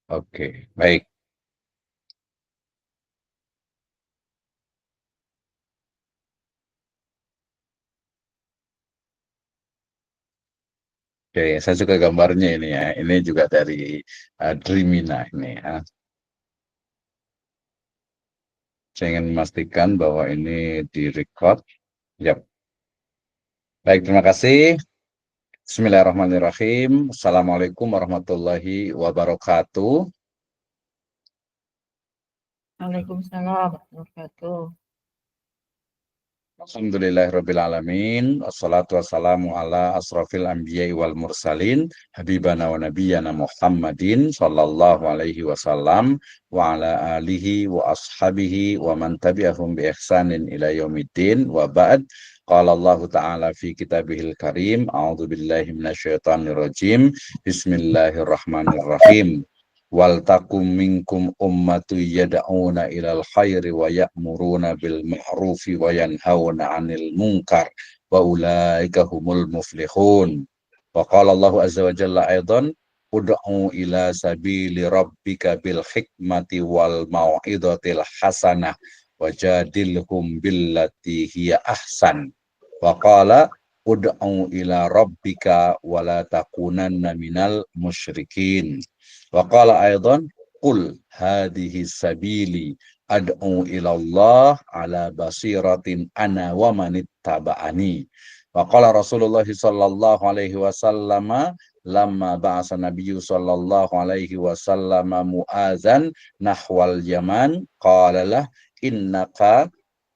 Oke, baik. Oke, saya suka gambarnya ini ya. Ini juga dari Dreamina ini ya. Saya ingin memastikan bahwa ini di-record. Yap. Baik, terima kasih. Bismillahirrahmanirrahim. Assalamualaikum warahmatullahi wabarakatuh. Waalaikumsalam warahmatullahi wabarakatuh. Alhamdulillahirrabbilalamin. Wassalatu wassalamu ala asrafil anbiya'i wal mursalin. Habibana wa nabiyyana Muhammadin sallallahu alaihi wasallam wa ala alihi wa ashabihi wa man tabi'ahum bi ihsanin ila yaumiddin wa ba'd. Qala Allah Ta'ala fi kitabihil karim. A'udzu billahi minasyaitonir rajim. Bismillahirrahmanirrahim. Wal takum minkum ummatu yad'una ilal khairi wa ya'muruna bil ma'rufi wa yanhauna 'anil munkar wa ulaika humul muflihun. Wa qala Allahu azza wa jalla aidan ud'u ila sabili rabbika bil hikmati wal mau'izatil hasanah wajadilhum billati hiya ahsan. Wa qala ud'u ila rabbika wala takunanna minal musyrikin. Wa qala aidan qul hadhihi sabili ad'u ila Allah ala basiratin ana wa manittaba'ani. Wa qala Rasulullah sallallahu alaihi wasallam lamma ba'asa nabiyyu sallallahu alaihi wasallam mu'azan nahwal yaman qala lah innaka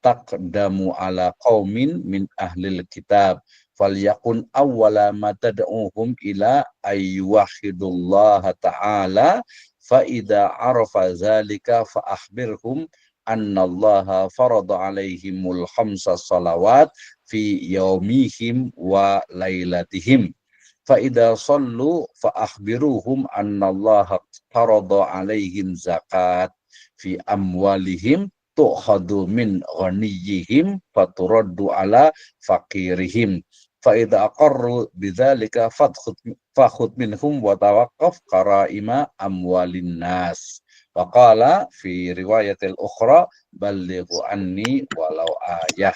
taqdamu ala qaumin min ahlil kitab falyakun awwala ma tad'uhum ila ayyuwahidullaha ta'ala fa idza arafa zalika fa akhbirhum annallaha farada alaihimul khamsa salawat fi yaumihim wa lailatihim fa idza sallu fa akhbiruhum annallaha farada alaihim zakat fi amwalihim tu'khadu min ghaniyihim faturaddu ala faqirihim fa idza aqarru bidzalika fakhud minhum wa tawaqqaf qaraima amwalin nas. Wa qala fi riwayatil ukhra ballighu anni walau ayah.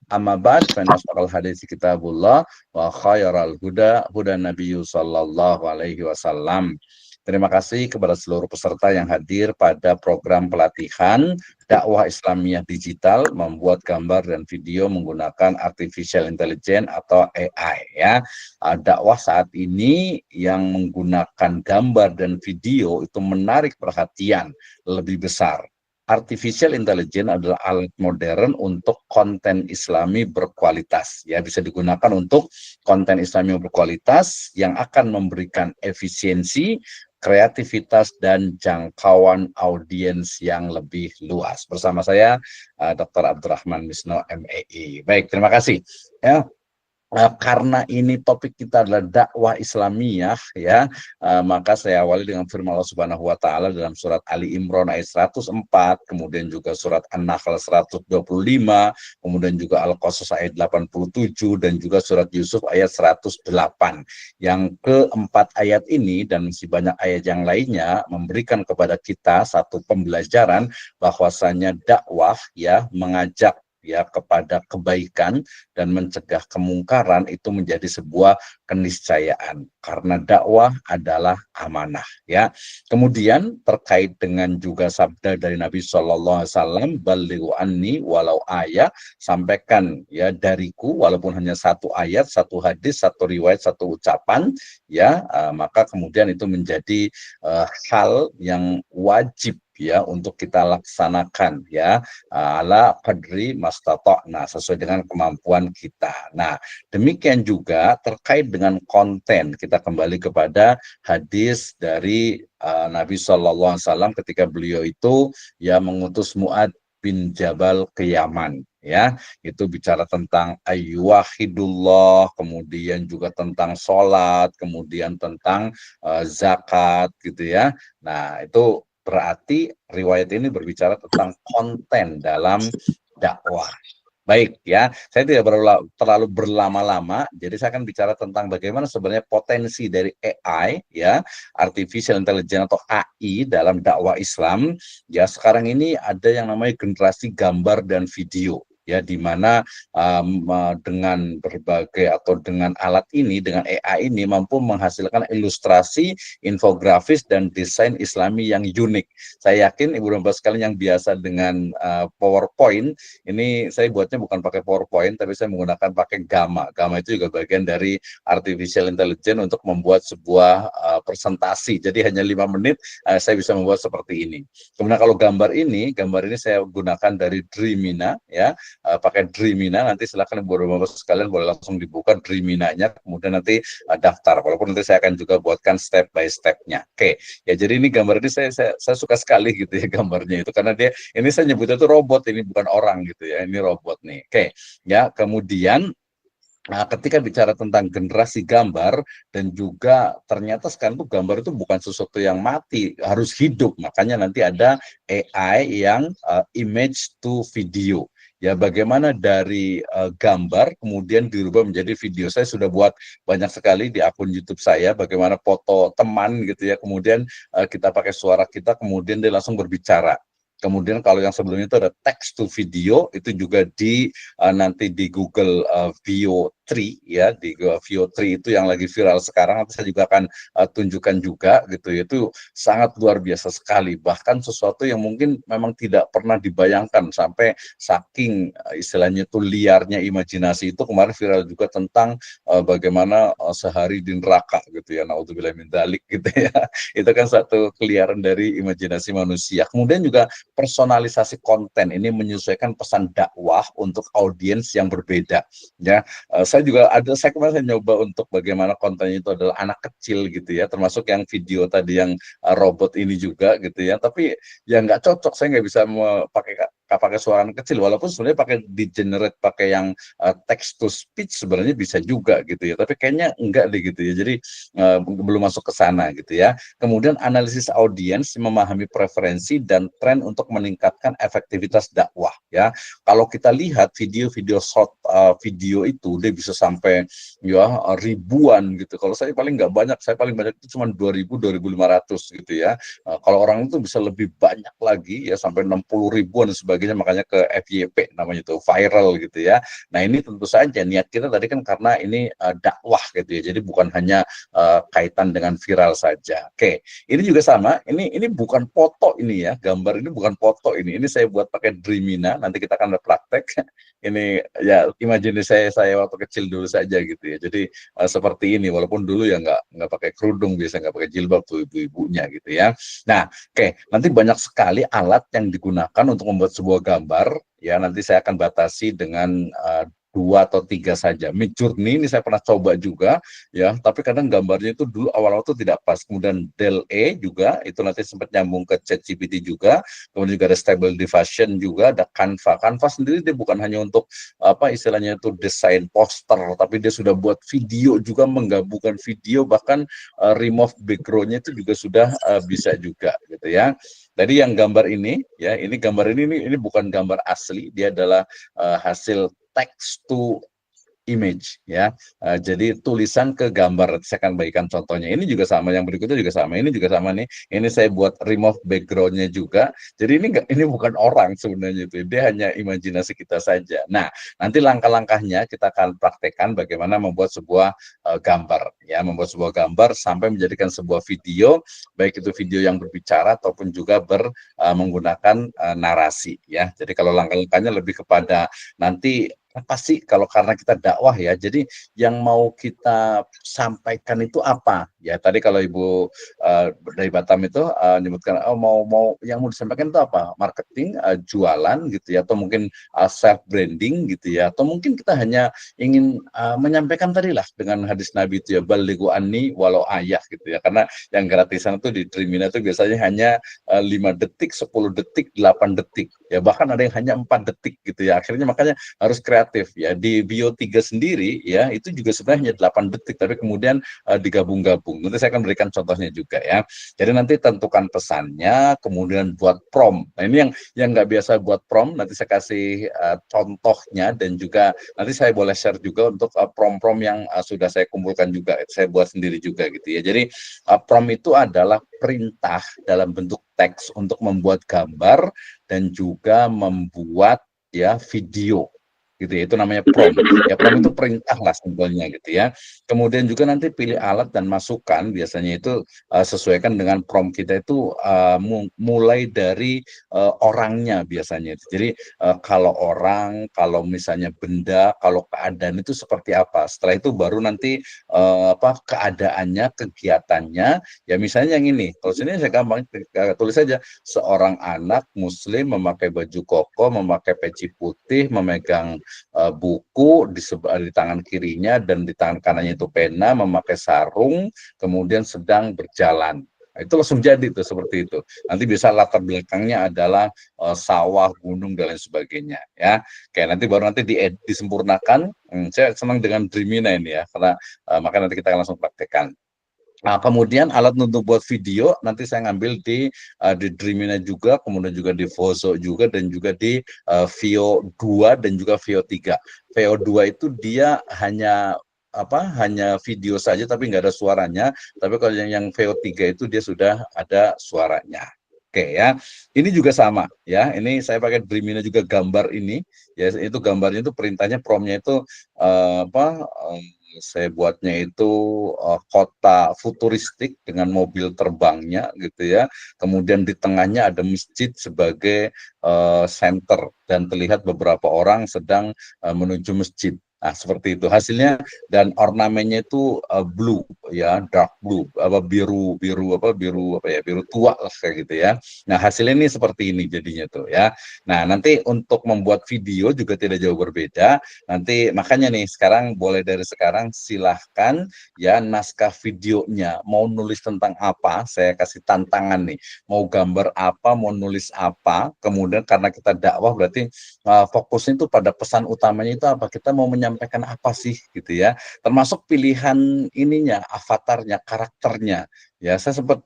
Amma ba'd fa nasaqal hadits kitabullah wa khairal huda huda nabiyyu sallallahu alaihi wasallam. Terima kasih kepada seluruh peserta yang hadir pada program pelatihan dakwah Islamiyah digital membuat gambar dan video menggunakan artificial intelligence atau AI ya. Dakwah saat ini yang menggunakan gambar dan video itu menarik perhatian lebih besar. Artificial intelligence adalah alat modern untuk konten Islami berkualitas. Ya, bisa digunakan untuk konten Islami berkualitas yang akan memberikan efisiensi, kreativitas, dan jangkauan audiens yang lebih luas. Bersama saya, Dr. Abdurrahman Misno, MEI. Baik, terima kasih. Ya, karena ini topik kita adalah dakwah Islamiyah ya, maka saya awali dengan firman Allah Subhanahu wa taala dalam surat Ali Imran ayat 104, kemudian juga surat An-Nahl 125, kemudian juga Al-Qasas ayat 87 dan juga surat Yusuf ayat 108. Yang keempat ayat ini dan masih banyak ayat yang lainnya memberikan kepada kita satu pembelajaran bahwasanya dakwah ya mengajak ya kepada kebaikan dan mencegah kemungkaran itu menjadi sebuah keniscayaan karena dakwah adalah amanah ya. Kemudian terkait dengan juga sabda dari Nabi Shallallahu Alaihi Wasallam, balighu anni walau ayat, sampaikan ya dariku walaupun hanya satu ayat, satu hadis, satu riwayat, satu ucapan ya, maka kemudian itu menjadi hal yang wajib ya untuk kita laksanakan ya ala qadri mastata'na sesuai dengan kemampuan kita. Nah, demikian juga terkait dengan konten kita kembali kepada hadis dari Nabi Shallallahu Alaihi Wasallam ketika beliau itu ya mengutus Mu'ad bin Jabal ke Yaman ya, itu bicara tentang ayyuwahidullah, kemudian juga tentang sholat, kemudian tentang zakat gitu ya. Nah, itu berarti riwayat ini berbicara tentang konten dalam dakwah. Baik ya, saya tidak terlalu berlama-lama, jadi saya akan bicara tentang bagaimana sebenarnya potensi dari AI ya, artificial intelligence atau AI dalam dakwah Islam. Ya sekarang ini ada yang namanya generasi gambar dan video ya, di mana dengan berbagai atau dengan alat ini, dengan AI ini mampu menghasilkan ilustrasi, infografis dan desain Islami yang unik. Saya yakin ibu dan bapak sekalian yang biasa dengan PowerPoint, ini saya buatnya bukan pakai PowerPoint, tapi saya menggunakan pakai Gamma. Gamma itu juga bagian dari artificial intelligence untuk membuat sebuah presentasi. Jadi hanya 5 menit saya bisa membuat seperti ini. Kemudian kalau gambar ini saya gunakan dari Dreamina ya, pakai Dreamina. Nanti silakan Bapak-Bapak sekalian boleh langsung dibuka Dreamina-nya, kemudian nanti daftar. Walaupun nanti saya akan juga buatkan step by step-nya. Oke, ya jadi ini gambar ini saya suka sekali gitu ya gambarnya itu, karena ini saya nyebutnya itu robot, ini bukan orang gitu ya, ini robot nih. Oke, ya kemudian ketika bicara tentang generasi gambar dan juga ternyata sekarang tuh gambar itu bukan sesuatu yang mati, harus hidup. Makanya nanti ada AI yang image to video. Ya bagaimana dari gambar kemudian dirubah menjadi video. Saya sudah buat banyak sekali di akun YouTube saya, bagaimana foto teman gitu ya, kemudian kita pakai suara kita, kemudian dia langsung berbicara. Kemudian kalau yang sebelumnya itu ada text to video, itu juga nanti di Google Veo 3 ya, di Veo 3 itu yang lagi viral sekarang. Nanti saya juga akan tunjukkan juga gitu. Itu sangat luar biasa sekali, bahkan sesuatu yang mungkin memang tidak pernah dibayangkan, sampai saking istilahnya itu liarnya imajinasi. Itu kemarin viral juga tentang bagaimana sehari di neraka gitu ya, naudzubillah min dzalik gitu ya. Itu kan satu keliaran dari imajinasi manusia. Kemudian juga personalisasi konten, ini menyesuaikan pesan dakwah untuk audiens yang berbeda ya. Saya kemarin nyoba untuk bagaimana kontennya itu adalah anak kecil gitu ya, termasuk yang video tadi yang robot ini juga gitu ya, tapi ya nggak cocok, saya nggak bisa pakai suara anak kecil, walaupun sebenarnya pakai di generate pakai yang text to speech sebenarnya bisa juga gitu ya, tapi kayaknya enggak deh gitu ya, jadi belum masuk ke sana gitu ya. Kemudian analisis audiens, memahami preferensi dan tren untuk meningkatkan efektivitas dakwah ya. Kalau kita lihat video-video short video itu dia bisa sampai ya ribuan gitu. Kalau saya paling nggak banyak, saya paling banyak itu cuma 2000 2500 gitu ya. Kalau orang itu bisa lebih banyak lagi ya, sampai 60 ribuan dan sebagainya, makanya ke FYP namanya itu viral gitu ya. Nah ini tentu saja niat kita tadi kan karena ini dakwah gitu ya, jadi bukan hanya kaitan dengan viral saja. Oke, ini juga sama, ini bukan foto ini ya, gambar ini bukan foto ini saya buat pakai Dreamina, nanti kita akan praktek. Ini ya imajinasi saya waktu kecil dulu saja gitu ya, jadi seperti ini, walaupun dulu ya nggak pakai kerudung, biasa nggak pakai jilbab tuh ibu-ibunya gitu ya. Nah, oke, nanti banyak sekali alat yang digunakan untuk membuat sebuah gambar ya, nanti saya akan batasi dengan 2 atau 3 saja. Midjourney ini saya pernah coba juga ya, tapi kadang gambarnya itu dulu awal-awal itu tidak pas. Kemudian Dell-E juga itu nanti sempat nyambung ke ChatGPT juga. Kemudian juga ada Stable Diffusion juga, ada Canva. Canva sendiri dia bukan hanya untuk apa istilahnya itu desain poster, tapi dia sudah buat video juga, menggabungkan video, bahkan remove background-nya itu juga sudah bisa juga gitu ya. Tadi yang gambar ini ya, ini gambar ini bukan gambar asli, dia adalah hasil text to image ya. Jadi tulisan ke gambar. Saya akan bagikan contohnya. Ini juga sama, yang berikutnya juga sama. Ini juga sama nih. Ini saya buat remove background-nya juga. Jadi ini bukan orang sebenarnya itu. Dia hanya imajinasi kita saja. Nah, nanti langkah-langkahnya kita akan praktekkan bagaimana membuat sebuah gambar ya, membuat sebuah gambar sampai menjadikan sebuah video, baik itu video yang berbicara ataupun juga menggunakan narasi ya. Jadi kalau langkah-langkahnya lebih kepada nanti apa sih, kalau karena kita dakwah ya, jadi yang mau kita sampaikan itu apa ya. Tadi kalau Ibu dari Batam itu menyebutkan mau yang mau disampaikan itu apa, marketing, jualan gitu ya, atau mungkin self branding gitu ya, atau mungkin kita hanya ingin menyampaikan tadi lah dengan hadis Nabi itu ya, balighu anni walau ayah gitu ya, karena yang gratisan itu di Dreamina itu biasanya hanya 5 detik, 10 detik, 8 detik ya, bahkan ada yang hanya 4 detik gitu ya. Akhirnya makanya harus kreatif ya. Di Veo 3 sendiri ya, itu juga sebenarnya hanya 8 detik, tapi kemudian digabung-gabung terhubung. Nanti saya akan berikan contohnya juga ya. Jadi nanti tentukan pesannya, kemudian buat prompt. Nah ini yang nggak biasa buat prompt, nanti saya kasih contohnya dan juga nanti saya boleh share juga untuk prompt-prompt yang sudah saya kumpulkan juga, saya buat sendiri juga gitu ya. Jadi prompt itu adalah perintah dalam bentuk teks untuk membuat gambar dan juga membuat ya video gitu ya, itu namanya prompt. Ya prompt itu perintah lah simpelnya gitu ya. Kemudian juga nanti pilih alat dan masukan, biasanya itu sesuaikan dengan prompt kita itu mulai dari orangnya biasanya. Jadi kalau orang, kalau misalnya benda, kalau keadaan itu seperti apa. Setelah itu baru nanti keadaannya, kegiatannya. Ya misalnya yang ini, kalau sini saya gampang tulis saja, seorang anak muslim memakai baju koko, memakai peci putih, memegang buku di tangan kirinya dan di tangan kanannya itu pena, memakai sarung, kemudian sedang berjalan. Itu langsung jadi tuh seperti itu. Nanti bisa latar belakangnya adalah sawah, gunung dan lain sebagainya ya. Kayak nanti baru nanti disempurnakan. Saya senang dengan Dreamina ini ya, karena maka nanti kita langsung praktekkan. Nah, kemudian alat untuk buat video nanti saya ngambil di Dreamina juga, kemudian juga di Vozo juga, dan juga di Veo 2 dan juga Veo 3. Veo 2 itu dia hanya video saja tapi nggak ada suaranya. Tapi kalau yang Veo 3 itu dia sudah ada suaranya. Oke ya, ini juga sama ya. Ini saya pakai Dreamina juga gambar ini. Ya itu gambarnya itu perintahnya promptnya itu saya buatnya itu kota futuristik dengan mobil terbangnya gitu ya. Kemudian di tengahnya ada masjid sebagai center dan terlihat beberapa orang sedang menuju masjid. Nah, seperti itu hasilnya, dan ornamennya itu blue ya, dark blue, biru tua lah kayak gitu ya. Nah, hasilnya ini seperti ini jadinya tuh ya. Nah, nanti untuk membuat video juga tidak jauh berbeda. Nanti makanya nih sekarang boleh dari sekarang silahkan ya naskah videonya mau nulis tentang apa, saya kasih tantangan nih, mau gambar apa, mau nulis apa. Kemudian karena kita dakwah berarti fokusnya itu pada pesan utamanya itu apa, kita mau menyampaikan apa sih gitu ya, termasuk pilihan ininya, avatarnya, karakternya ya. Saya sempat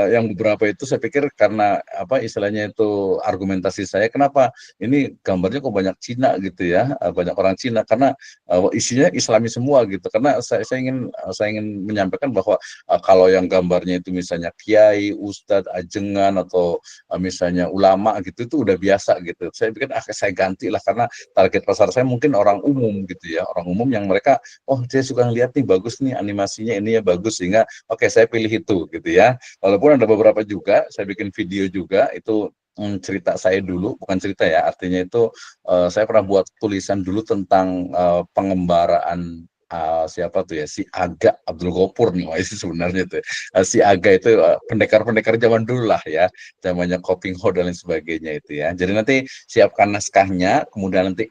yang beberapa itu saya pikir karena istilahnya itu argumentasi saya, kenapa ini gambarnya kok banyak Cina gitu ya, banyak orang Cina, karena isinya Islami semua gitu. Karena saya ingin menyampaikan bahwa kalau yang gambarnya itu misalnya kiai, ustadz, ajengan atau misalnya ulama gitu, itu udah biasa gitu. Saya pikir saya ganti lah, karena target pasar saya mungkin orang umum gitu ya, orang umum yang mereka dia suka ngeliat nih, bagus nih animasinya, ini ya bagus, sehingga oke saya pilih itu gitu ya. Walaupun ada beberapa juga saya bikin video juga itu cerita saya dulu, bukan cerita ya, artinya itu saya pernah buat tulisan dulu tentang pengembaraan siapa tuh ya, si Aga Abdul Ghafur nih, itu sebenarnya tuh si Aga itu pendekar-pendekar zaman dulu lah ya, zamannya Kopingho dan lain sebagainya itu ya. Jadi nanti siapkan naskahnya, kemudian nanti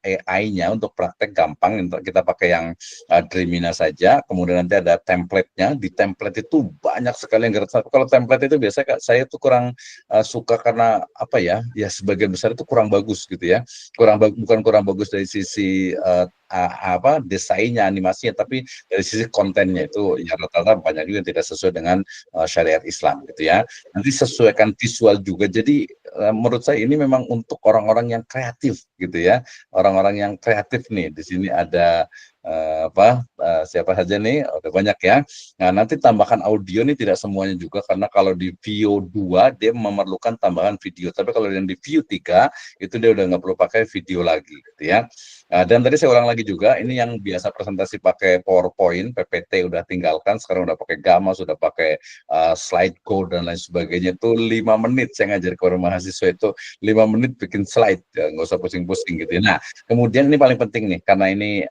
AI-nya untuk praktek gampang, kita pakai yang Dreamina saja, kemudian nanti ada template-nya. Di template itu banyak sekali yang gerak. Kalau template itu biasanya saya tuh kurang suka, karena ya sebagian besar itu kurang bagus gitu ya, bukan kurang bagus dari sisi desainnya, animasinya, tapi dari sisi kontennya itu ya rata-rata banyak juga yang tidak sesuai dengan syariat Islam gitu ya. Nanti sesuaikan visual juga. Jadi menurut saya ini memang untuk orang-orang yang kreatif gitu ya, orang-orang yang kreatif nih. Di sini ada siapa saja nih, udah banyak ya. Nah, nanti tambahkan audio nih tidak semuanya juga, karena kalau di Veo 2 dia memerlukan tambahan video, tapi kalau yang di Veo 3 itu dia udah nggak perlu pakai video lagi gitu ya. Dan tadi saya ulang lagi juga, ini yang biasa presentasi pakai PowerPoint, PPT udah tinggalkan, sekarang udah pakai Gamma, sudah pakai slideshow dan lain sebagainya. Itu 5 menit saya ngajar ke orang mahasiswa itu 5 menit bikin slide, ya, nggak usah pusing-pusing gitu ya. Nah, kemudian ini paling penting nih, karena ini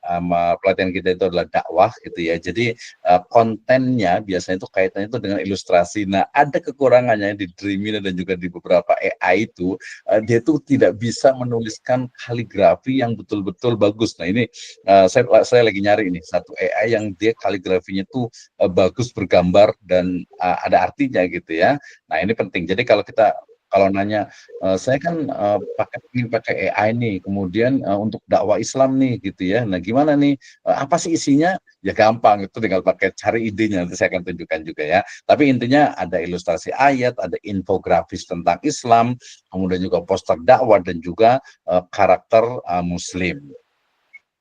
pelatihan kita itu adalah dakwah gitu ya. Jadi kontennya biasanya itu kaitannya itu dengan ilustrasi. Nah, ada kekurangannya di Dreamina dan juga di beberapa AI itu, dia tuh tidak bisa menuliskan kaligrafi yang betul-betul bagus. Nah, ini saya lagi nyari ini satu AI yang dia kaligrafinya tuh bagus, bergambar dan ada artinya gitu ya. Nah, ini penting. Jadi kalau kita Kalau nanya, saya kan ingin pakai AI nih, kemudian untuk dakwah Islam nih gitu ya. Nah gimana nih, apa sih isinya? Ya gampang, itu tinggal pakai cari idenya, nanti saya akan tunjukkan juga ya. Tapi intinya ada ilustrasi ayat, ada infografis tentang Islam, kemudian juga poster dakwah dan juga karakter Muslim.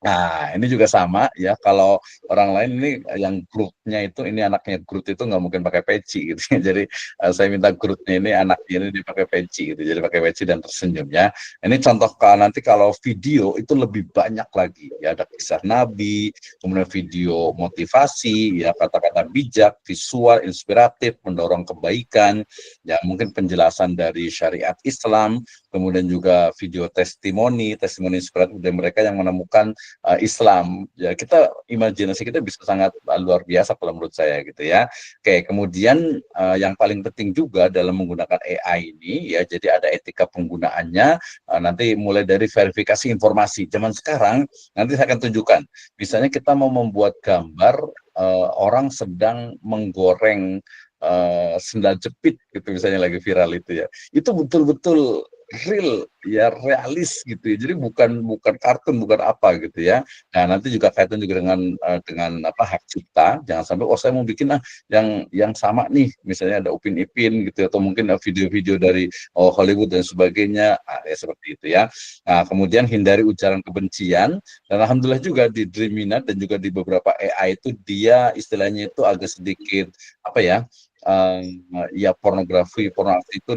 Nah, ini juga sama ya. Kalau orang lain ini yang Groot-nya itu, ini anaknya Groot itu nggak mungkin pakai peci gitu. Jadi saya minta Groot-nya ini anaknya ini dipakai peci gitu. Jadi pakai peci dan tersenyum ya. Ini contoh nanti kalau video itu lebih banyak lagi ya. Ada kisah Nabi, kemudian video motivasi, ya kata-kata bijak, visual, inspiratif, mendorong kebaikan, ya mungkin penjelasan dari syariat Islam, kemudian juga video testimoni inspiratif dari mereka yang menemukan Islam, ya kita imajinasi kita bisa sangat luar biasa kalau menurut saya gitu ya. Oke, kemudian yang paling penting juga dalam menggunakan AI ini ya, jadi ada etika penggunaannya, nanti mulai dari verifikasi informasi. Zaman sekarang nanti saya akan tunjukkan, misalnya kita mau membuat gambar orang sedang menggoreng sendal jepit gitu misalnya lagi viral itu ya, itu betul-betul real ya, realis gitu ya, jadi bukan kartun, bukan apa gitu ya. Nah nanti juga kaitan juga dengan apa, hak cipta, jangan sampai saya mau bikin yang sama nih, misalnya ada Upin Ipin gitu, atau mungkin video-video dari Hollywood dan sebagainya, ya seperti itu ya. Nah kemudian hindari ujaran kebencian, dan alhamdulillah juga di Dreamina dan juga di beberapa AI itu dia istilahnya itu agak sedikit apa ya, ya pornografi itu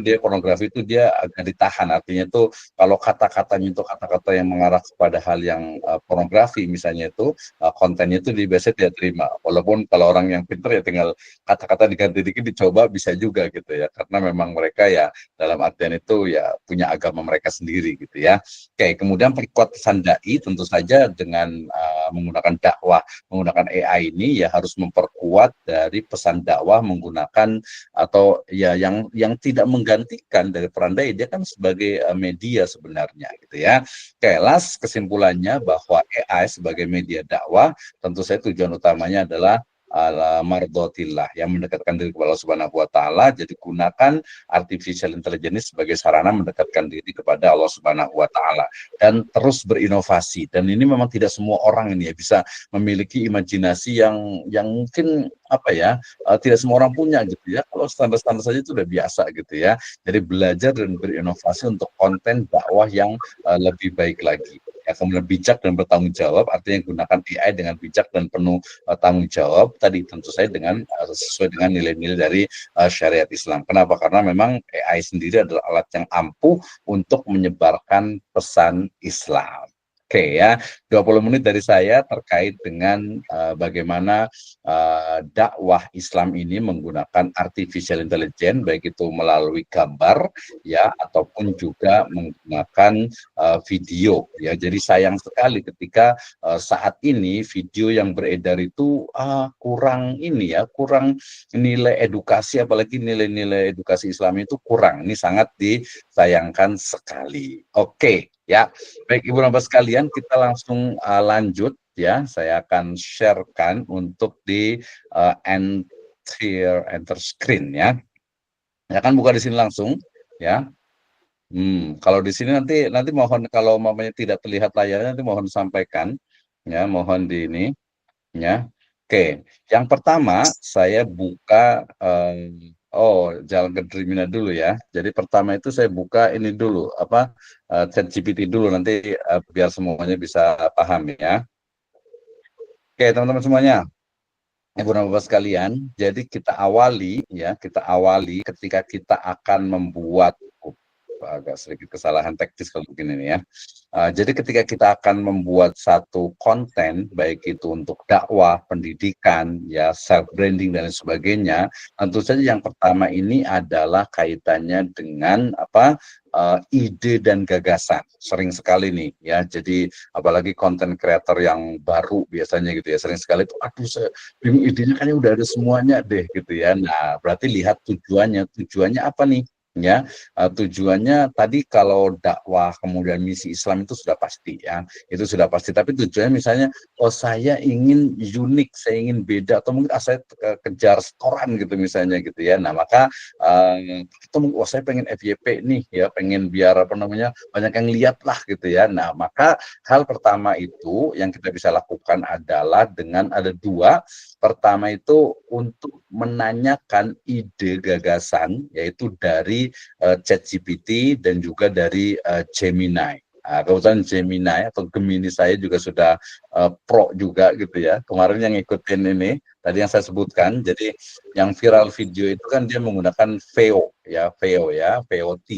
dia agak ditahan, artinya itu kalau kata-katanya itu kata-kata yang mengarah kepada hal yang pornografi misalnya itu, kontennya itu biasanya tidak terima, walaupun kalau orang yang pintar ya tinggal kata-kata diganti dikit dicoba bisa juga gitu ya, karena memang mereka ya dalam artian itu ya punya agama mereka sendiri gitu ya. Oke, kemudian perkuat pesan dai tentu saja dengan menggunakan AI ini ya, harus memperkuat dari pesan dakwah menggunakan atau ya yang tidak menggantikan dari peran dai, dia kan sebagai media sebenarnya gitu ya. Oke, kesimpulannya bahwa AI sebagai media dakwah tentu saya tujuan utamanya adalah ala mardotillah, yang mendekatkan diri kepada Allah Subhanahu wa taala. Jadi gunakan artificial intelligence sebagai sarana mendekatkan diri kepada Allah Subhanahu wa taala dan terus berinovasi. Dan ini memang tidak semua orang ini ya bisa memiliki imajinasi yang mungkin apa ya, tidak semua orang punya gitu ya. Kalau standar-standar saja itu udah biasa gitu ya. Jadi belajar dan berinovasi untuk konten dakwah yang lebih baik lagi. Ya, kemudian bijak dan bertanggung jawab, artinya gunakan AI dengan bijak dan penuh tanggung jawab. Tadi tentu saja dengan sesuai dengan nilai-nilai dari syariat Islam. Kenapa? Karena memang AI sendiri adalah alat yang ampuh untuk menyebarkan pesan Islam. Oke ya, 20 menit dari saya terkait dengan bagaimana dakwah Islam ini menggunakan artificial intelligence, baik itu melalui gambar ya ataupun juga menggunakan video ya. Jadi sayang sekali ketika saat ini video yang beredar itu kurang ini ya, kurang nilai edukasi, apalagi nilai-nilai edukasi Islam itu kurang. Ini sangat disayangkan sekali. Oke. Ya, baik Ibu Bapak sekalian, kita langsung lanjut ya. Saya akan sharekan untuk di enter screen ya. Ya kan buka di sini langsung ya. Kalau di sini nanti mohon kalau mamanya tidak terlihat layarnya nanti mohon sampaikan ya, mohon di ini ya. Oke, yang pertama saya buka jalan ke Dreamina dulu ya. Jadi pertama itu saya buka ini dulu apa, ChatGPT dulu, nanti biar semuanya bisa paham ya. Oke, teman-teman semuanya, Ibu dan Bapak sekalian, jadi kita awali ketika kita akan membuat agak sedikit kesalahan teknis kalau begini nih ya. Jadi ketika kita akan membuat satu konten, baik itu untuk dakwah, pendidikan, ya self branding dan sebagainya, tentu saja yang pertama ini adalah kaitannya dengan apa, ide dan gagasan. Sering sekali nih ya. Jadi apalagi konten kreator yang baru biasanya gitu ya, sering sekali itu aduh saya bingung idenya, kayaknya udah ada semuanya deh gitu ya. Nah berarti lihat tujuannya apa nih ya. Tujuannya tadi kalau dakwah kemudian misi Islam itu sudah pasti ya, itu sudah pasti. Tapi tujuannya misalnya, oh saya ingin unik, saya ingin beda, atau mungkin saya kejar setoran gitu misalnya gitu ya. Nah maka atau mungkin, saya pengen FYP nih ya, pengen biar apa namanya banyak yang lihat lah gitu ya. Nah maka hal pertama itu yang kita bisa lakukan adalah dengan ada dua. Pertama itu untuk menanyakan ide gagasan, yaitu dari ChatGPT dan juga dari Gemini. Kebetulan Gemini atau Gemini saya juga sudah pro juga gitu ya. Kemarin yang ngikutin ini, tadi yang saya sebutkan, jadi yang viral video itu kan dia menggunakan VO ya, VO3.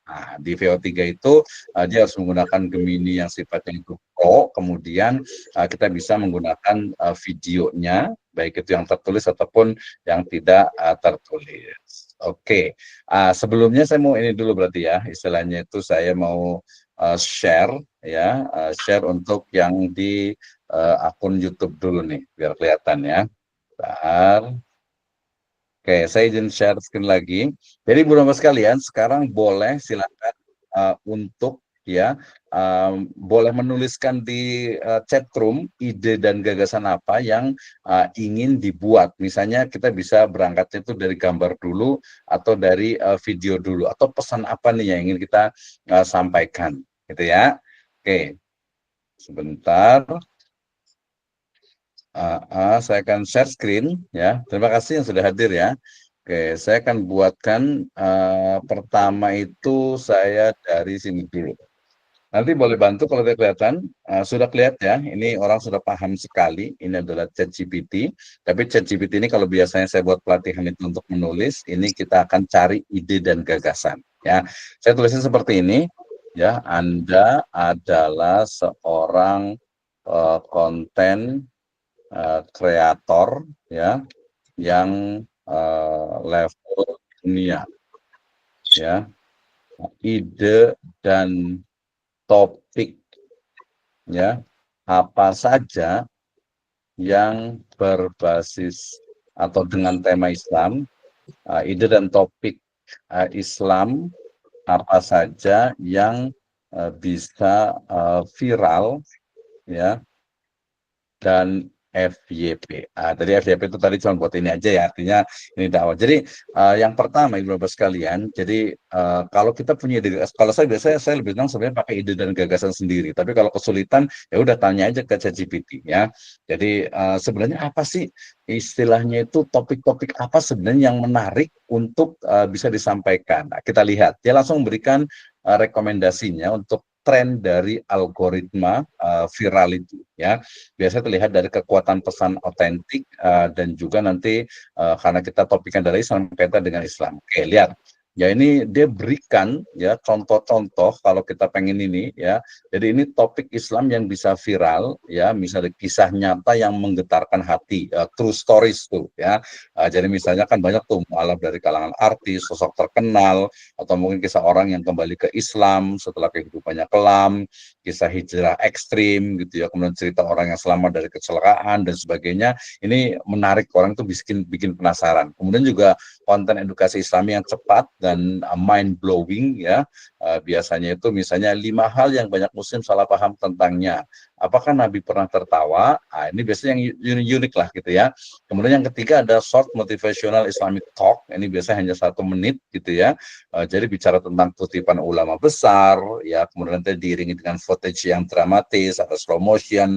Nah, di VO3 itu dia harus menggunakan Gemini yang sifatnya itu pro, kemudian kita bisa menggunakan videonya, baik itu yang tertulis ataupun yang tidak tertulis. Oke, sebelumnya saya mau ini dulu berarti ya, istilahnya itu saya mau share ya, share untuk yang di akun YouTube dulu nih, biar kelihatan ya. Bentar. Oke, saya izin share screen lagi. Jadi Bapak sekalian, sekarang boleh silakan untuk ya boleh menuliskan di chat room ide dan gagasan apa yang ingin dibuat. Misalnya kita bisa berangkatnya itu dari gambar dulu atau dari video dulu atau pesan apa nih yang ingin kita sampaikan, gitu ya. Oke, sebentar. Saya akan share screen ya. Terima kasih yang sudah hadir ya. Oke, saya akan buatkan pertama itu saya dari sini dulu. Nanti boleh bantu kalau tidak kelihatan. Sudah kelihatan ya, ini orang sudah paham sekali. Ini adalah ChatGPT. Tapi ChatGPT ini kalau biasanya saya buat pelatihan itu untuk menulis, ini kita akan cari ide dan gagasan. Ya, saya tulisnya seperti ini. Ya, Anda adalah seorang konten kreator ya yang level dunia ya, ide dan topik ya apa saja yang berbasis atau dengan tema Islam, ide dan topik Islam apa saja yang bisa viral ya dan FYP. Tadi FYP itu tadi cuma buat ini aja ya, artinya ini dakwah. Jadi yang pertama Ibu Bapak sekalian, jadi kalau kita punya ide, kalau saya biasanya saya lebih senang sebenarnya pakai ide dan gagasan sendiri. Tapi kalau kesulitan ya udah tanya aja ke ChatGPT ya. Jadi sebenarnya apa sih istilahnya itu topik-topik apa sebenarnya yang menarik untuk bisa disampaikan. Nah, kita lihat dia langsung memberikan rekomendasinya untuk tren dari algoritma viral itu ya. Biasanya terlihat dari kekuatan pesan otentik dan juga nanti karena kita topiknya dari Islam kaitan dengan Islam. Oke, lihat. Ya ini dia berikan ya contoh-contoh kalau kita pengen ini ya. Jadi ini topik Islam yang bisa viral ya, misalnya kisah nyata yang menggetarkan hati, true stories tuh ya. Jadi misalnya kan banyak tuh mualaf dari kalangan artis, sosok terkenal, atau mungkin kisah orang yang kembali ke Islam setelah kehidupannya kelam, kisah hijrah ekstrim gitu ya, kemudian cerita orang yang selamat dari kecelakaan dan sebagainya. Ini menarik, orang tuh bikin penasaran. Kemudian juga konten edukasi Islami yang cepat dan mind blowing ya. Biasanya itu misalnya 5 hal yang banyak muslim salah paham tentangnya. Apakah Nabi pernah tertawa? Ini biasanya yang unik lah gitu ya. Kemudian yang ketiga ada short motivational Islamic talk. Ini biasanya hanya 1 menit gitu ya. Jadi bicara tentang kutipan ulama besar ya, kemudian nanti diiringi dengan footage yang dramatis, ada slow motion,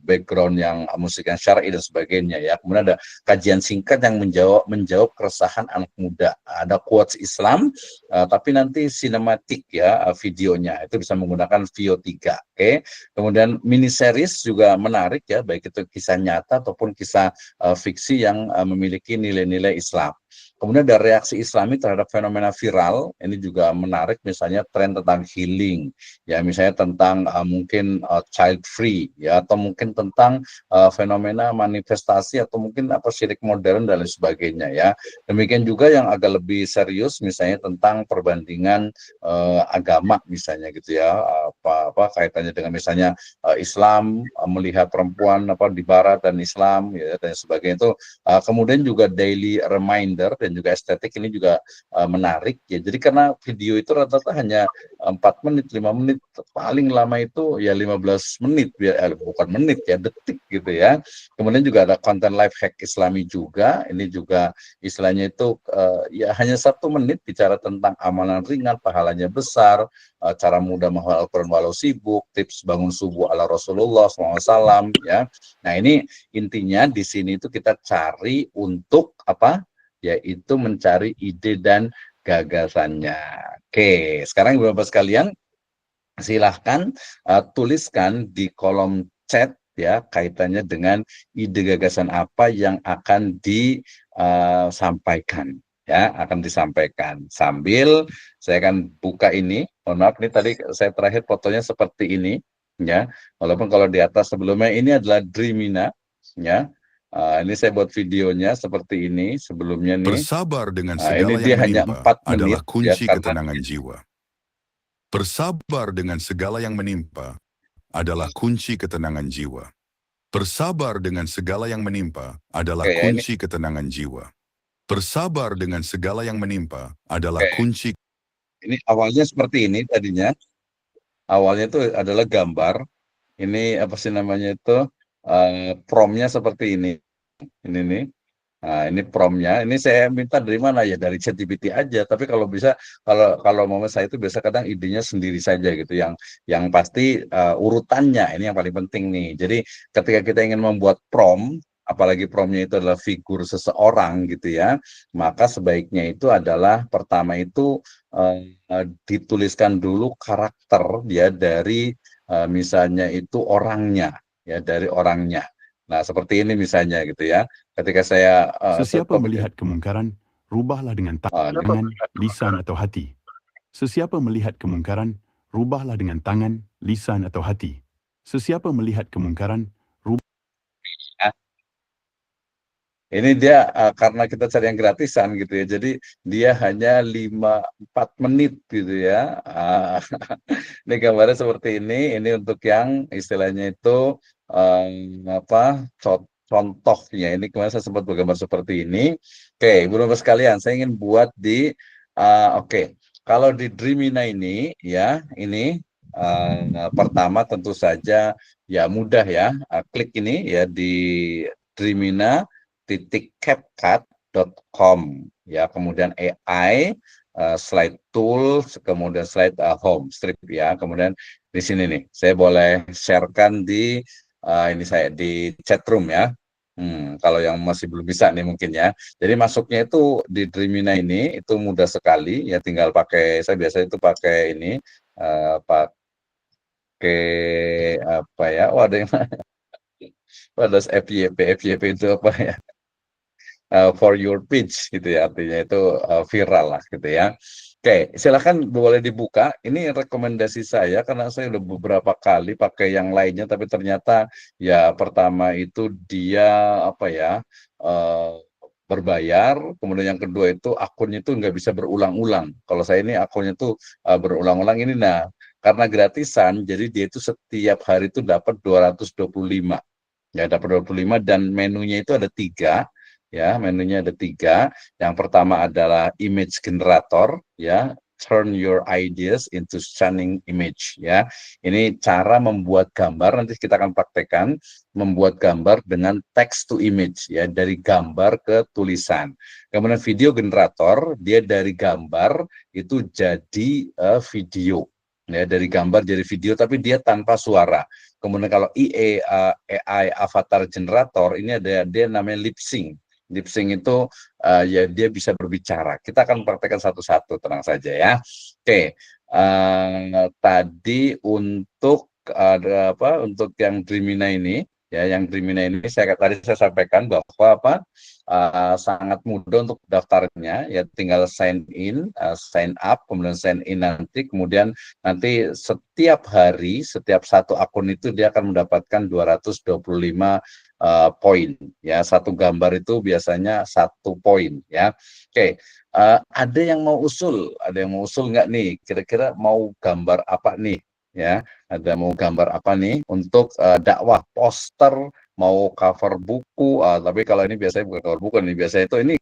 background yang musik yang syar'i dan sebagainya ya. Kemudian ada kajian singkat yang menjawab keresahan anak muda. Ada quotes Islam tapi nanti sinematik ya videonya. Itu bisa menggunakan VO3. Oke. Kemudian mini series juga menarik ya, baik itu kisah nyata ataupun kisah fiksi yang memiliki nilai-nilai Islam. Kemudian ada reaksi Islami terhadap fenomena viral, ini juga menarik, misalnya tren tentang healing, ya misalnya tentang mungkin child free, ya atau mungkin tentang fenomena manifestasi atau mungkin apa syirik modern dan lain sebagainya ya. Demikian juga yang agak lebih serius, misalnya tentang perbandingan agama misalnya gitu ya, apa kaitannya dengan misalnya Islam melihat perempuan apa di Barat dan Islam ya dan sebagainya itu. Kemudian juga daily reminder dan juga estetik ini juga menarik ya. Jadi karena video itu rata-rata hanya 4 menit, 5 menit, paling lama itu ya 15 menit, bukan menit ya, detik gitu ya. Kemudian juga ada konten life hack Islami juga, ini juga istilahnya itu ya hanya 1 menit bicara tentang amalan ringan, pahalanya besar, cara mudah menghafal Al-Quran walau sibuk, tips bangun subuh ala Rasulullah SAW ya. Nah ini intinya di sini itu kita cari untuk apa? Yaitu mencari ide dan gagasannya. Oke, sekarang Bapak sekalian silahkan tuliskan di kolom chat ya kaitannya dengan ide gagasan apa yang akan disampaikan ya, akan disampaikan sambil saya akan buka ini. Mohon maaf nih tadi saya terakhir fotonya seperti ini ya, walaupun kalau di atas sebelumnya ini adalah Dreamina ya. Ini saya buat videonya seperti ini sebelumnya nih. Bersabar dengan Ini segala dia yang hanya menimpa 4 menit adalah kunci ya, karena ketenangan jiwa. Bersabar dengan segala yang menimpa adalah kunci ketenangan jiwa. Bersabar dengan segala yang menimpa adalah Oke, ya, ini kunci ketenangan jiwa. Bersabar dengan segala yang menimpa adalah oke. kunci. Ini awalnya seperti ini tadinya. Awalnya itu adalah gambar. Ini apa sih namanya itu promnya seperti ini. Ini nih. Nah, ini promnya. Ini saya minta dari mana ya? Dari ChatGPT aja. Tapi kalau bisa, kalau mau saya itu biasa kadang idenya sendiri saja gitu. Yang pasti urutannya ini yang paling penting nih. Jadi ketika kita ingin membuat prom, apalagi promnya itu adalah figur seseorang gitu ya, maka sebaiknya itu adalah pertama itu dituliskan dulu karakter ya dari misalnya itu orangnya ya, dari orangnya. Nah seperti ini misalnya gitu ya. Ketika saya Sesiapa melihat kemungkaran, rubahlah dengan tangan, lisan atau hati. Sesiapa melihat kemungkaran, rubahlah dengan tangan, lisan atau hati. Sesiapa melihat kemungkaran, ini dia karena kita cari yang gratisan gitu ya, jadi dia hanya 4 menit gitu ya. Ini gambarnya seperti ini untuk yang istilahnya itu apa contohnya. Ini kemarin saya sempat bergambar seperti ini. Oke, Ibu Bapak sekalian, saya ingin buat di oke. Kalau di Dreamina ini ya, ini pertama tentu saja ya mudah ya. Klik ini ya di Dreamina.capcut.com ya, kemudian AI, slide tools, kemudian slide home strip ya. Kemudian di sini nih, saya boleh sharekan di ini saya di chat room ya. Kalau yang masih belum bisa nih mungkin ya. Jadi masuknya itu di Dreamina ini itu mudah sekali ya, tinggal pakai, saya biasa itu pakai ini pakai apa ya? Oh ada yang ada FYP itu apa ya? For your page gitu ya, artinya itu viral lah gitu ya. Oke, silakan boleh dibuka. Ini rekomendasi saya karena saya udah beberapa kali pakai yang lainnya, tapi ternyata ya pertama itu dia apa ya berbayar, kemudian yang kedua itu akunnya itu nggak bisa berulang-ulang. Kalau saya ini akunnya itu berulang-ulang ini. Nah, karena gratisan, jadi dia itu setiap hari itu dapat 225. Ya, dapat 25 dan menunya itu ada 3. Ya, menunya ada 3. Yang pertama adalah image generator, ya, turn your ideas into stunning image, ya. Ini cara membuat gambar, nanti kita akan praktekkan membuat gambar dengan text to image, ya, dari gambar ke tulisan. Kemudian video generator, dia dari gambar itu jadi video, ya, dari gambar jadi video, tapi dia tanpa suara. Kemudian kalau AI avatar generator ini ada dia namanya lip sync. Lip sync itu ya dia bisa berbicara. Kita akan praktekkan satu-satu, tenang saja ya. Oke, tadi untuk ada apa? Untuk yang Dreamina ini, ya, yang Dreamina ini tadi saya sampaikan bahwa apa? Sangat mudah untuk daftarnya, ya tinggal sign in, sign up, kemudian sign in kemudian nanti setiap hari, setiap satu akun itu dia akan mendapatkan 225 poin, ya, satu gambar itu biasanya 1 poin, ya. Oke, ada yang mau usul nggak nih? Kira-kira mau gambar apa nih? Ya, ada mau gambar apa nih untuk dakwah poster mau cover buku, tapi kalau ini biasanya bukan cover buku, ini biasanya itu ini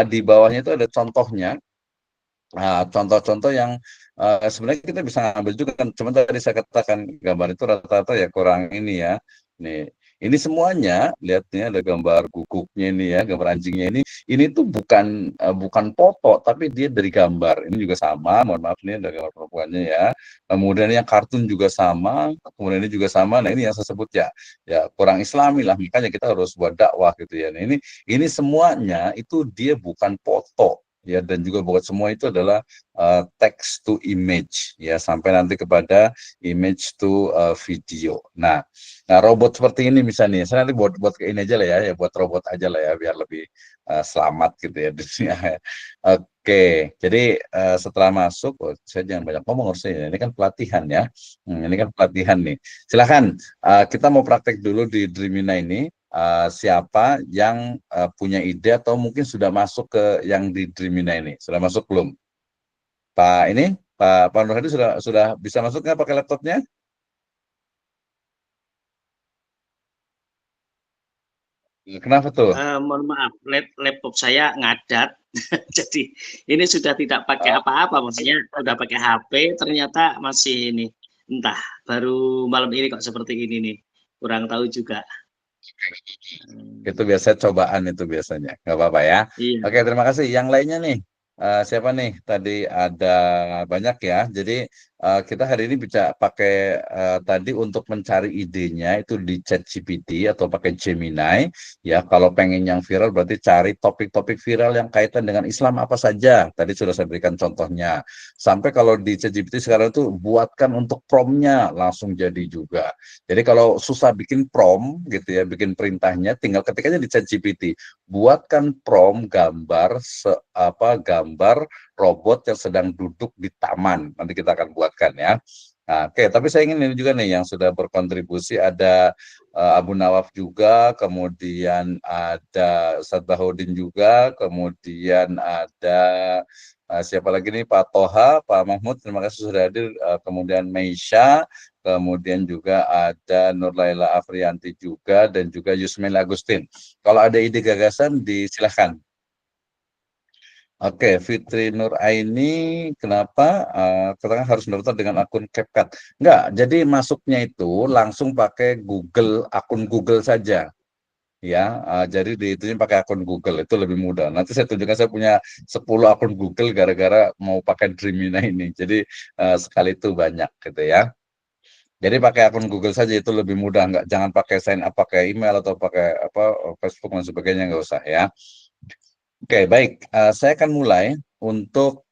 di bawahnya itu ada contohnya. Contoh-contoh yang sebenarnya kita bisa ambil juga kan, cuma tadi saya katakan gambar itu rata-rata ya kurang ini ya. Nih, ini semuanya lihat nih ada gambar guguknya ini ya, gambar anjingnya ini tuh bukan foto tapi dia dari gambar. Ini juga sama, mohon maaf nih ada gambar perempuannya ya. Kemudian yang kartun juga sama, kemudian ini juga sama. Nah, ini yang saya sebut ya kurang Islami lah, makanya kita harus buat dakwah gitu ya. Nah, ini semuanya itu dia bukan foto ya, dan juga buat semua itu adalah text to image ya, sampai nanti kepada image to video. Nah, robot seperti ini misalnya, saya nanti buat ke ini aja lah ya, buat robot aja lah ya biar lebih selamat gitu ya di dunia. Oke, jadi setelah masuk, saya jangan banyak ngomong harusnya ya. Ini kan pelatihan ya. Ini kan pelatihan nih. Silahkan, kita mau praktek dulu di Dreamina ini. Siapa yang punya ide atau mungkin sudah masuk ke yang di Dreamina ini? Sudah masuk belum? Pak Nur Hadi sudah bisa masuk nggak pakai laptopnya? Kenapa tuh? Mohon maaf, laptop saya ngadat, jadi ini sudah tidak pakai apa-apa, maksudnya udah pakai HP, ternyata masih ini, entah, baru malam ini kok seperti ini nih, kurang tahu juga. Itu biasa cobaan itu biasanya, nggak apa-apa ya. Iya. Oke, terima kasih. Yang lainnya nih, siapa nih? Tadi ada banyak ya. Jadi kita hari ini bisa pakai tadi untuk mencari idenya itu di ChatGPT atau pakai Gemini. Ya, kalau pengen yang viral berarti cari topik-topik viral yang kaitan dengan Islam apa saja. Tadi sudah saya berikan contohnya. Sampai kalau di ChatGPT sekarang itu buatkan untuk prompt-nya langsung jadi juga. Jadi kalau susah bikin prompt gitu ya, bikin perintahnya, tinggal ketik aja di ChatGPT. Buatkan prompt gambar gambar robot yang sedang duduk di taman. Nanti kita akan buatkan ya. Nah, oke, tapi saya ingin ini juga nih yang sudah berkontribusi, ada Abu Nawaf juga, kemudian ada Ustadz Bahodin juga, kemudian ada siapa lagi nih, Pak Toha, Pak Mahmud, terima kasih sudah hadir, kemudian Meisha, kemudian juga ada Nur Laila Afrianti juga, dan juga Yusmil Agustin. Kalau ada ide gagasan, disilahkan. Oke, Fitri Nur Aini, kenapa katanya harus mendaftar dengan akun CapCut? Enggak, jadi masuknya itu langsung pakai Google, akun Google saja. Ya, jadi itu pakai akun Google itu lebih mudah. Nanti saya tunjukkan, saya punya 10 akun Google gara-gara mau pakai Dreamina ini. Jadi sekali itu banyak gitu ya. Jadi pakai akun Google saja itu lebih mudah, jangan pakai sign up pakai email atau pakai Facebook dan sebagainya, nggak usah ya. Oke, baik. Saya akan mulai untuk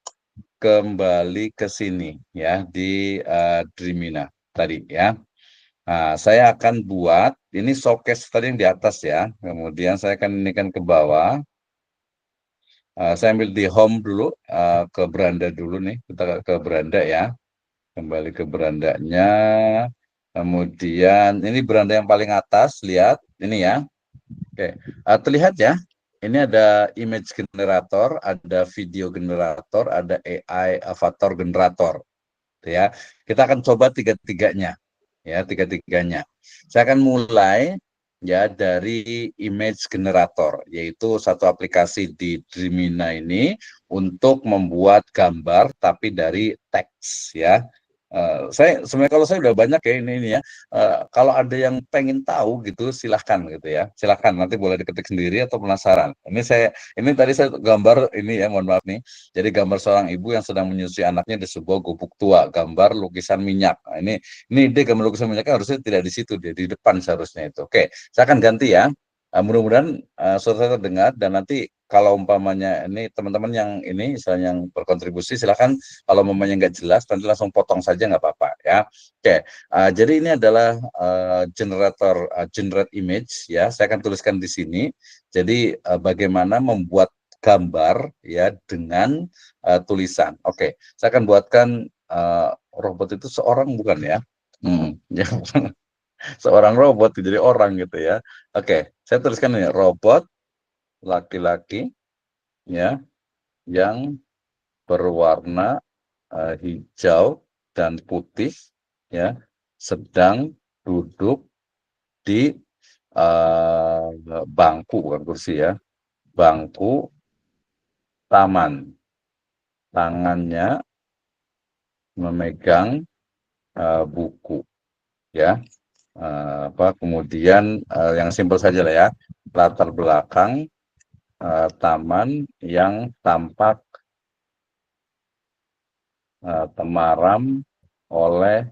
kembali ke sini ya di Dreamina tadi ya. Nah, saya akan buat ini showcase tadi yang di atas ya. Kemudian saya akan inikan ke bawah. Saya ambil di home dulu, ke beranda dulu nih. Kita ke beranda ya. Kembali ke berandanya. Kemudian ini beranda yang paling atas, lihat ini ya. Oke, terlihat ya. Ini ada image generator, ada video generator, ada AI avatar generator. Ya, kita akan coba tiga-tiganya. Ya, tiga-tiganya. Saya akan mulai ya dari image generator, yaitu satu aplikasi di Dreamina ini untuk membuat gambar tapi dari teks ya. Saya sebenarnya kalau saya udah banyak ya ini ya. Kalau ada yang pengen tahu gitu silahkan gitu ya, silahkan nanti boleh diketik sendiri atau penasaran. Ini tadi saya gambar ini ya, mohon maaf nih. Jadi gambar seorang ibu yang sedang menyusui anaknya di sebuah gubuk tua, gambar lukisan minyak. Nah, ini ide gambar lukisan minyak harusnya tidak di situ, dia di depan seharusnya itu. Oke, saya akan ganti ya. Mudah-mudahan suara saya terdengar, dan nanti kalau umpamanya ini teman-teman yang ini misalnya yang berkontribusi silahkan, kalau umpamanya nggak jelas nanti langsung potong saja, nggak apa-apa ya. Oke, jadi ini adalah generator generate image ya. Saya akan tuliskan di sini. Jadi bagaimana membuat gambar ya dengan tulisan. Oke, saya akan buatkan robot itu seorang bukan ya? Ya. Seorang robot jadi orang gitu ya. Oke, saya tuliskan ini robot laki-laki ya yang berwarna hijau dan putih ya, sedang duduk di bangku, bukan kursi ya, bangku, taman, tangannya memegang buku, ya. Kemudian yang simpel saja lah ya, latar belakang taman yang tampak temaram oleh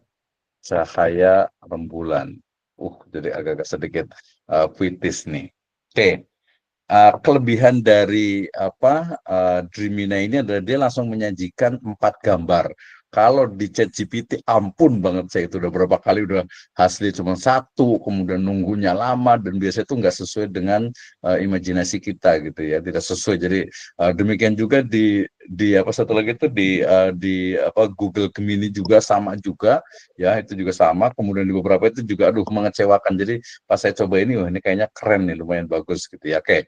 cahaya rembulan. Jadi agak-agak sedikit puitis nih. Oke. Kelebihan dari Dreamina ini adalah dia langsung menyajikan 4 gambar. Kalau di ChatGPT, ampun banget, saya itu udah berapa kali udah hasilnya cuma 1, kemudian nunggunya lama, dan biasanya itu nggak sesuai dengan imajinasi kita gitu ya, tidak sesuai. Jadi demikian juga di satu lagi itu di Google Gemini juga sama juga ya, itu juga sama. Kemudian di beberapa itu juga aduh mengecewakan. Jadi pas saya coba ini, wah ini kayaknya keren nih, lumayan bagus gitu ya. Oke.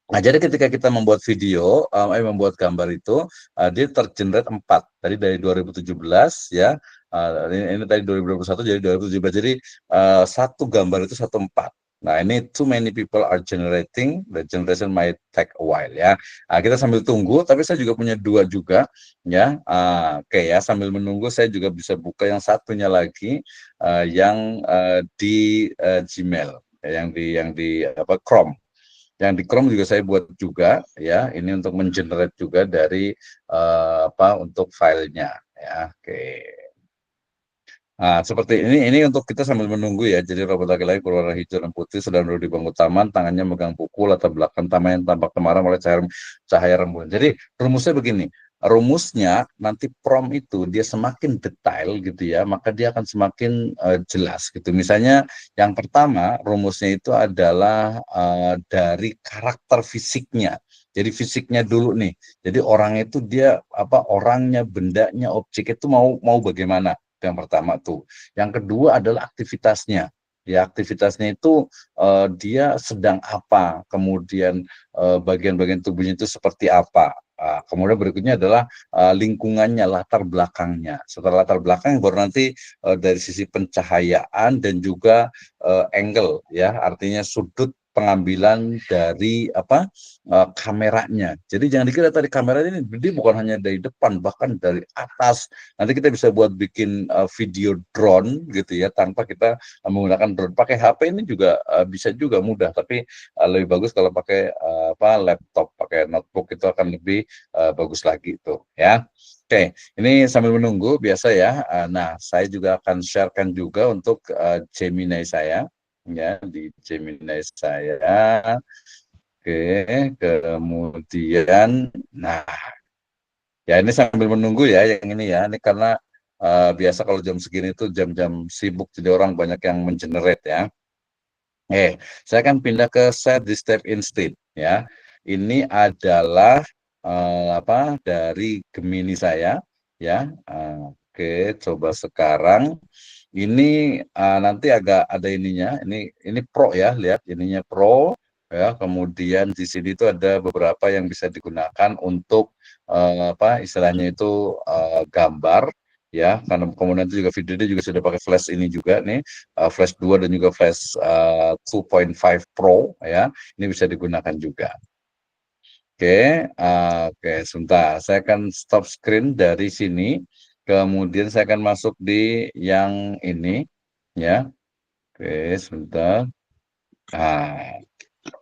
Nah, jadi ketika kita membuat video, membuat gambar itu, dia tergenerate 4. Tadi dari 2017 ya, ini tadi 2021, jadi 2017. Jadi satu gambar itu 1/4. Nah, ini too many people are generating, the generation might take a while ya. Kita sambil tunggu, tapi saya juga punya 2 juga ya. Oke ya, sambil menunggu saya juga bisa buka yang satunya lagi, yang di Gmail, yang di Chrome. Yang di Chrome juga saya buat juga ya, ini untuk mengenerate juga dari untuk filenya ya. Oke. Nah, seperti ini untuk kita sambil menunggu ya. Jadi robot laki-laki berwarna hijau dan putih sedang duduk di bangku taman, tangannya megang buku, latar belakang taman yang tampak temaram oleh cahaya rembulan. Jadi rumusnya begini, rumusnya nanti prompt itu dia semakin detail gitu ya, maka dia akan semakin jelas gitu. Misalnya yang pertama rumusnya itu adalah dari karakter fisiknya. Jadi fisiknya dulu nih. Jadi orang itu dia orangnya, bendanya, objek itu mau bagaimana? Yang pertama tuh. Yang kedua adalah aktivitasnya. Ya, aktivitasnya itu dia sedang apa, kemudian bagian-bagian tubuhnya itu seperti apa. Kemudian berikutnya adalah lingkungannya, latar belakangnya. Setelah latar belakang baru nanti dari sisi pencahayaan dan juga angle ya, artinya sudut pengambilan dari kameranya. Jadi jangan dikira tadi kamera ini dia bukan hanya dari depan, bahkan dari atas. Nanti kita bisa buat bikin video drone gitu ya, tanpa kita menggunakan drone. Pakai HP ini juga bisa juga mudah, tapi lebih bagus kalau pakai laptop, pakai notebook itu akan lebih bagus lagi itu ya. Oke, ini sambil menunggu biasa ya. Nah, saya juga akan sharekan juga untuk Gemini saya ya, di Gemini saya. Oke, kemudian nah ya ini sambil menunggu ya yang ini ya. Ini karena biasa kalau jam segini itu jam-jam sibuk, jadi orang banyak yang mengenerate ya. Saya akan pindah ke set di step instead ya. Ini adalah dari Gemini saya ya. Oke, coba sekarang ini nanti agak ada ininya. Ini Pro ya, lihat ininya Pro ya. Kemudian di sini itu ada beberapa yang bisa digunakan untuk istilahnya itu gambar ya, karena kemudian itu juga video dia juga sudah pakai flash ini juga nih, flash 2 dan juga flash 2.5 Pro ya, ini bisa digunakan juga. Oke, sebentar, saya akan stop screen dari sini, kemudian saya akan masuk di yang ini ya. Oke, sebentar.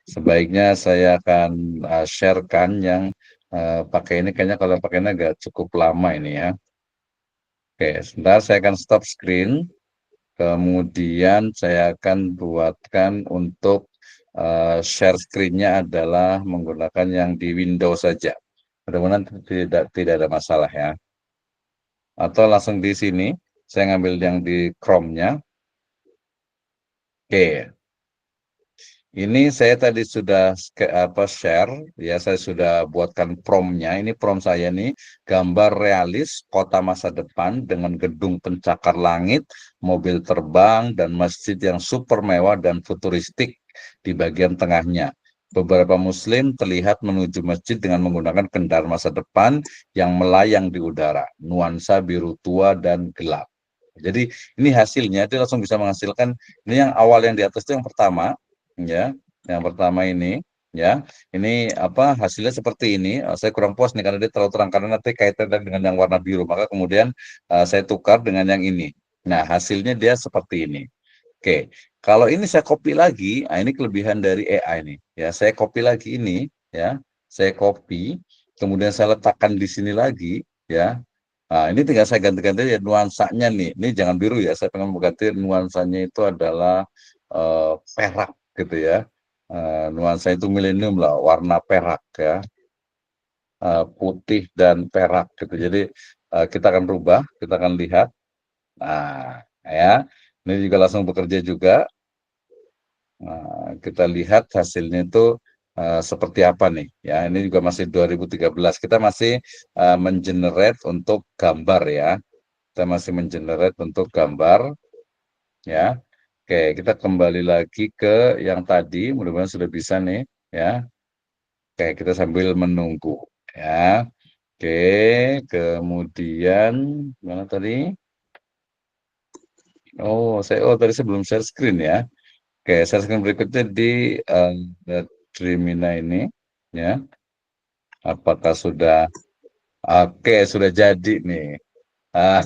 Sebaiknya saya akan sharekan yang pakai ini, kayaknya kalau pakai ini agak cukup lama ini ya. Oke, sebentar saya akan stop screen. Kemudian saya akan buatkan untuk share screen-nya adalah menggunakan yang di Windows saja. Mudah-mudahan tidak ada masalah ya. Atau langsung di sini, saya ngambil yang di Chrome-nya. Oke. Ini saya tadi sudah share ya, saya sudah buatkan prompt-nya. Ini prompt saya nih, gambar realis kota masa depan dengan gedung pencakar langit, mobil terbang, dan masjid yang super mewah dan futuristik di bagian tengahnya. Beberapa muslim terlihat menuju masjid dengan menggunakan kendaraan masa depan yang melayang di udara, nuansa biru tua dan gelap. Jadi ini hasilnya, dia langsung bisa menghasilkan, ini yang awal yang di atas itu yang pertama, ya. Yang pertama ini, ya. Ini apa hasilnya seperti ini. Saya kurang puas nih karena dia terlalu terang karena nanti kaitannya dengan yang warna biru. Maka kemudian saya tukar dengan yang ini. Nah, hasilnya dia seperti ini. Oke, kalau ini saya copy lagi, nah ini kelebihan dari AI nih. Ya, saya copy lagi ini, ya. Saya copy, kemudian saya letakkan di sini lagi, ya. Nah, ini tinggal saya ganti-ganti ya nuansanya nih. Ini jangan biru ya, saya pengen mengganti nuansanya itu adalah perak gitu ya. Nuansa itu milenium lah, warna perak ya. Putih dan perak gitu. Jadi kita akan rubah, kita akan lihat. Nah, ya. Ini juga langsung bekerja juga. Nah, kita lihat hasilnya itu seperti apa nih ya. Ini juga masih 2013. Kita masih mengenerate untuk gambar ya. Kita masih mengenerate untuk gambar ya. Oke, kita kembali lagi ke yang tadi, mudah-mudahan sudah bisa nih ya. Oke, kita sambil menunggu ya. Oke, kemudian mana tadi? Tadi sebelum share screen ya. Oke, share screen berikutnya di Trimina ini ya. Apakah sudah sudah jadi nih. Ah,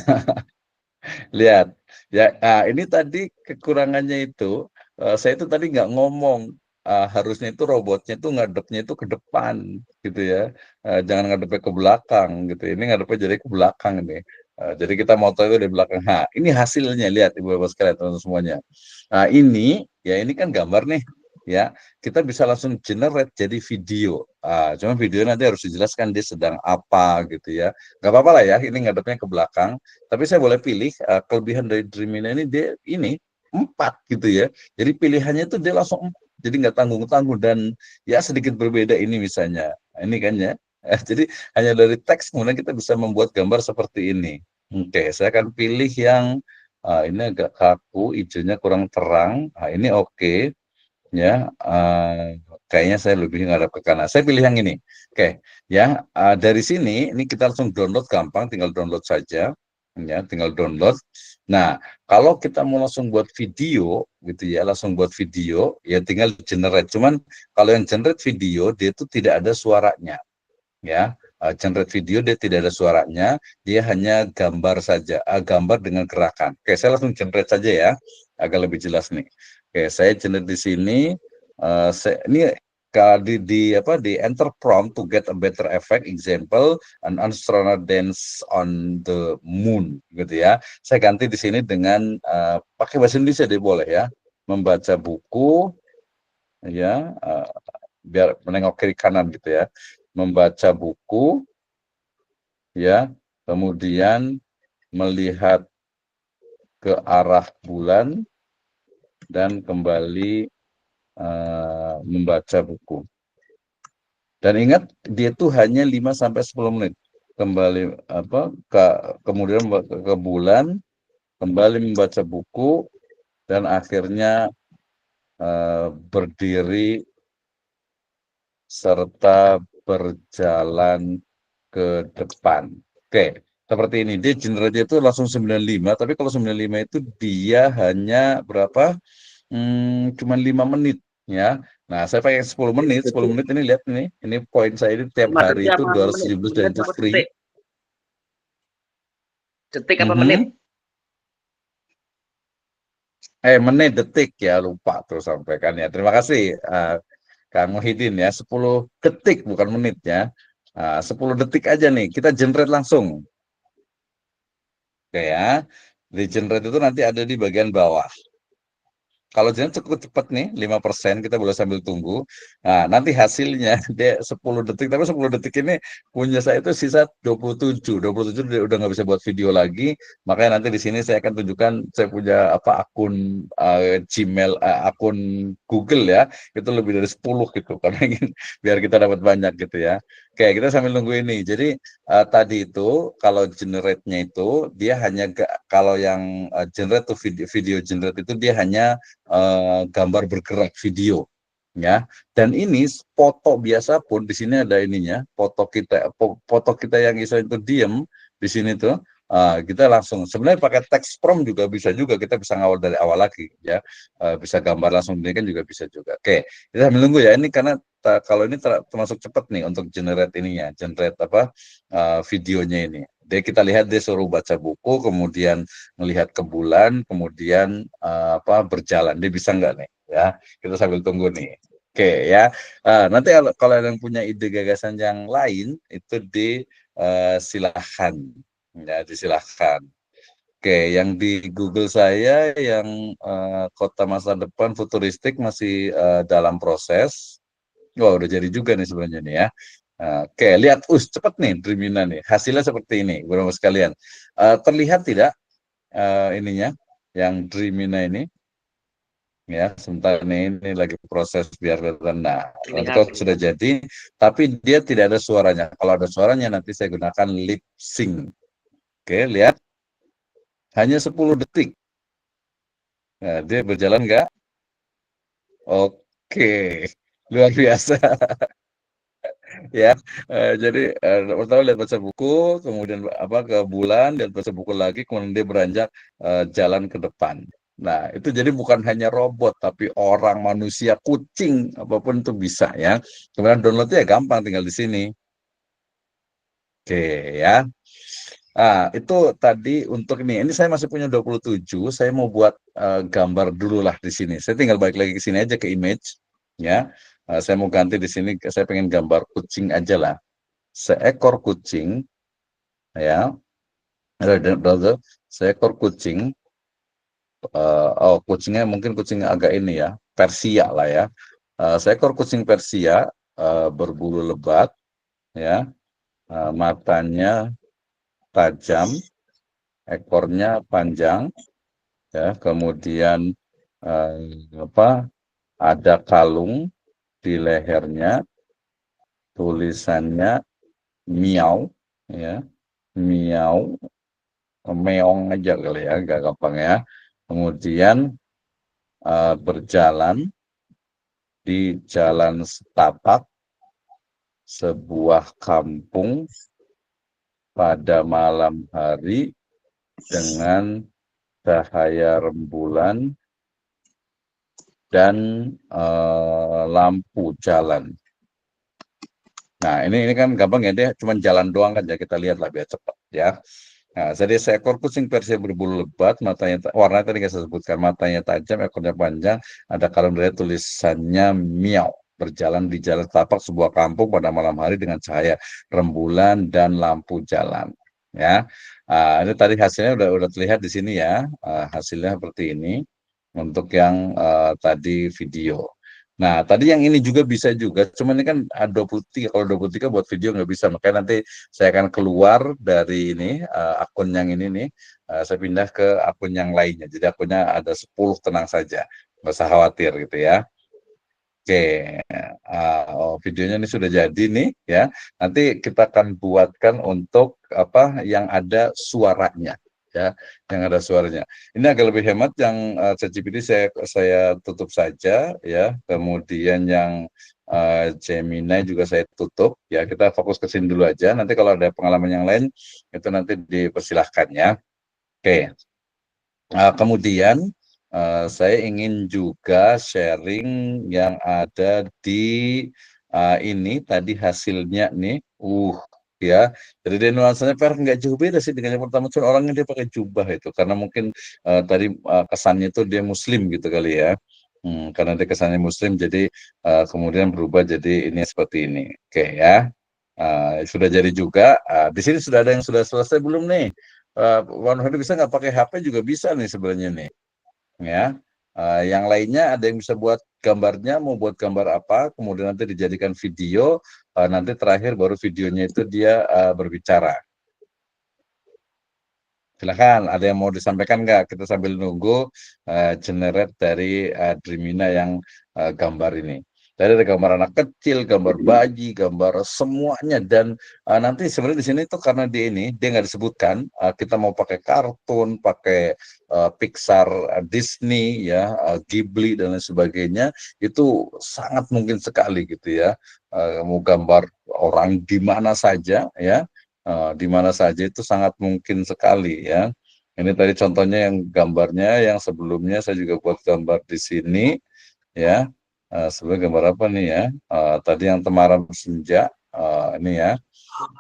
lihat ya, ini tadi kekurangannya itu saya itu tadi nggak ngomong. Harusnya itu robotnya itu ngadepnya itu ke depan gitu ya. Jangan ngadepnya ke belakang gitu. Ini ngadepnya jadi ke belakang nih. Jadi kita moto itu dari belakang. Nah, ini hasilnya lihat Ibu Bapak sekalian teman-teman semuanya. Nah, ini kan gambar nih ya. Kita bisa langsung generate jadi video. Cuma video nanti harus dijelaskan dia sedang apa gitu ya. Nggak apa-apa lah ya, ini ngadepnya ke belakang. Tapi saya boleh pilih kelebihan dari Dreamina ini dia ini 4 gitu ya. Jadi pilihannya itu dia langsung 4. Jadi nggak tanggung-tanggung dan ya sedikit berbeda ini misalnya. Ini kan ya. Jadi hanya dari teks kemudian kita bisa membuat gambar seperti ini. Oke, saya akan pilih yang ini agak kaku, hijaunya kurang terang. Nah, ini oke. Ya, kayaknya saya lebih ngadap ke kanan. Saya pilih yang ini. Oke, ya dari sini ini kita langsung download gampang, tinggal download saja. Ya, tinggal download. Nah, kalau kita mau langsung buat video, gitu ya, langsung buat video, ya tinggal generate. Cuman kalau yang generate video dia itu tidak ada suaranya, ya. Generate video dia tidak ada suaranya, dia hanya gambar saja, gambar dengan gerakan. Oke, saya langsung generate saja ya, agak lebih jelas nih. Oke, saya generate di sini. Ini di enter prompt to get a better effect. Example, an astronaut dance on the moon, gitu ya. Saya ganti di sini dengan pakai bahasa Indonesia dia boleh ya. Membaca buku, ya, biar menengok kiri kanan gitu ya. Membaca buku, ya, kemudian melihat ke arah bulan dan kembali membaca buku. Dan ingat dia tuh hanya 5 sampai 10 menit. Kembali kemudian ke bulan, kembali membaca buku dan akhirnya berdiri serta berjalan ke depan. Oke, seperti ini. Dia generate itu langsung 95, tapi kalau 95 itu dia hanya berapa? Cuma 5 menit ya. Nah, saya pakai 10 menit. 10 menit ini lihat ini poin saya ini tiap hari itu 217 dan itu free. Detik apa menit? Menit, detik ya, lupa terus sampaikan ya. Terima kasih Kang Muhyiddin ya. 10 detik bukan menit ya. 10 detik aja nih, kita generate langsung. Oke ya. Di generate itu nanti ada di bagian bawah. Kalau jalan cukup cepat nih, 5%, kita boleh sambil tunggu. Nah, nanti hasilnya dia 10 detik, tapi 10 detik ini punya saya itu sisa 27. 27 dia udah nggak bisa buat video lagi. Makanya nanti di sini saya akan tunjukkan saya punya akun Gmail, akun Google ya, itu lebih dari 10 gitu. Karena ingin biar kita dapat banyak gitu ya. Oke, kita sambil nunggu ini. Jadi tadi itu kalau generate-nya itu dia hanya kalau yang generate tuh video generate itu dia hanya gambar bergerak video ya. Dan ini foto biasa pun di sini ada ininya, foto kita yang istilahnya itu diem di sini tuh kita langsung sebenarnya pakai text prompt juga bisa kita bisa ngawal dari awal lagi ya. Bisa gambar langsung ini kan juga bisa juga. Oke, kita sambil nunggu ya ini karena kalau ini termasuk cepat nih untuk generate ininya, generate videonya ini. Dia kita lihat dia suruh baca buku, kemudian melihat ke bulan, kemudian berjalan. Dia bisa nggak nih? Ya, kita sambil tunggu nih. Oke ya. Nanti kalau ada yang punya ide gagasan yang lain itu silahkan ya, disilahkan. Oke, yang di Google saya yang kota masa depan futuristik masih dalam proses. Wah, udah jadi juga nih sebenarnya nih ya. Oke, lihat, cepet nih Dreamina nih. Hasilnya seperti ini, Bapak sekalian. Terlihat tidak ininya, yang Dreamina ini? Ya, sebentar ini lagi proses biar kelihatan. Nah, nanti kalau sudah jadi, tapi dia tidak ada suaranya. Kalau ada suaranya nanti saya gunakan lip sync. Oke, lihat. Hanya 10 detik. Nah, dia berjalan nggak? Oke, luar biasa. Ya, jadi pertama lihat baca buku, kemudian ke bulan, lihat baca buku lagi, kemudian dia beranjak jalan ke depan. Nah, itu jadi bukan hanya robot, tapi orang, manusia, kucing, apapun itu bisa ya. Kemudian downloadnya gampang, tinggal di sini. Oke ya. Itu tadi untuk ini saya masih punya 27, saya mau buat gambar dulu lah di sini. Saya tinggal balik lagi ke sini aja ke image, ya. Saya mau ganti di sini, saya pengen gambar kucing aja lah. Seekor kucing, ya. Brother, seekor kucing. Kucingnya mungkin kucing agak ini ya, Persia lah ya. Seekor kucing Persia berbulu lebat, ya. Matanya tajam, ekornya panjang, ya. Kemudian ada kalung di lehernya, tulisannya miau, ya, miau, meong aja kali ya, agak gampang ya. Kemudian berjalan di jalan setapak sebuah kampung pada malam hari dengan cahaya rembulan dan lampu jalan. Nah, ini kan gampang ya, dia cuma jalan doang kan ya, kita lihat lah biar cepat ya. Nah, jadi seekor kucing Persia berbulu lebat, matanya warna tadi saya sebutkan, matanya tajam, ekornya panjang, ada kalung dari tulisannya miau, berjalan di jalan tapak sebuah kampung pada malam hari dengan cahaya rembulan dan lampu jalan. Ya, ini tadi hasilnya udah terlihat di sini ya, hasilnya seperti ini untuk yang tadi video. Nah, tadi yang ini juga bisa juga, cuman ini kan 23, kalau 23 buat video nggak bisa, makanya nanti saya akan keluar dari ini, akun yang ini nih, saya pindah ke akun yang lainnya, jadi akunnya ada 10, tenang saja, nggak usah khawatir gitu ya. Oke, videonya ini sudah jadi nih ya, nanti kita akan buatkan untuk yang ada suaranya. Ya, yang ada suaranya. Ini agak lebih hemat yang ChatGPT saya tutup saja ya. Kemudian yang Gemini juga saya tutup ya. Kita fokus ke sini dulu aja. Nanti kalau ada pengalaman yang lain itu nanti dipersilahkan ya. Oke. Kemudian saya ingin juga sharing yang ada di ini tadi hasilnya nih. Ya, jadi dia nuansanya nggak jauh beda sih dengan yang pertama, cuma orangnya dia pakai jubah itu karena mungkin tadi kesannya itu dia muslim gitu kali ya, karena dia kesannya muslim jadi kemudian berubah jadi ini seperti ini. Oke ya, sudah jadi juga. Di sini sudah ada yang sudah selesai belum nih? One bisa nggak pakai HP juga bisa nih sebenarnya nih, ya. Yang lainnya ada yang bisa buat gambarnya, mau buat gambar apa, kemudian nanti dijadikan video, nanti terakhir baru videonya itu dia berbicara. Silakan, ada yang mau disampaikan nggak? Kita sambil nunggu generate dari Dreamina yang gambar ini. Tadi ada gambar anak kecil, gambar bayi, gambar semuanya, dan nanti sebenarnya di sini tuh karena dia nggak disebutkan, kita mau pakai kartun, pakai Pixar, Disney, ya, Ghibli dan lain sebagainya, itu sangat mungkin sekali gitu ya, mau gambar orang di mana saja, ya, Di mana saja itu sangat mungkin sekali ya. Ini tadi contohnya yang gambarnya, yang sebelumnya saya juga buat gambar di sini ya. Sebenarnya gambar apa nih ya? Tadi yang temaram senja, ini ya.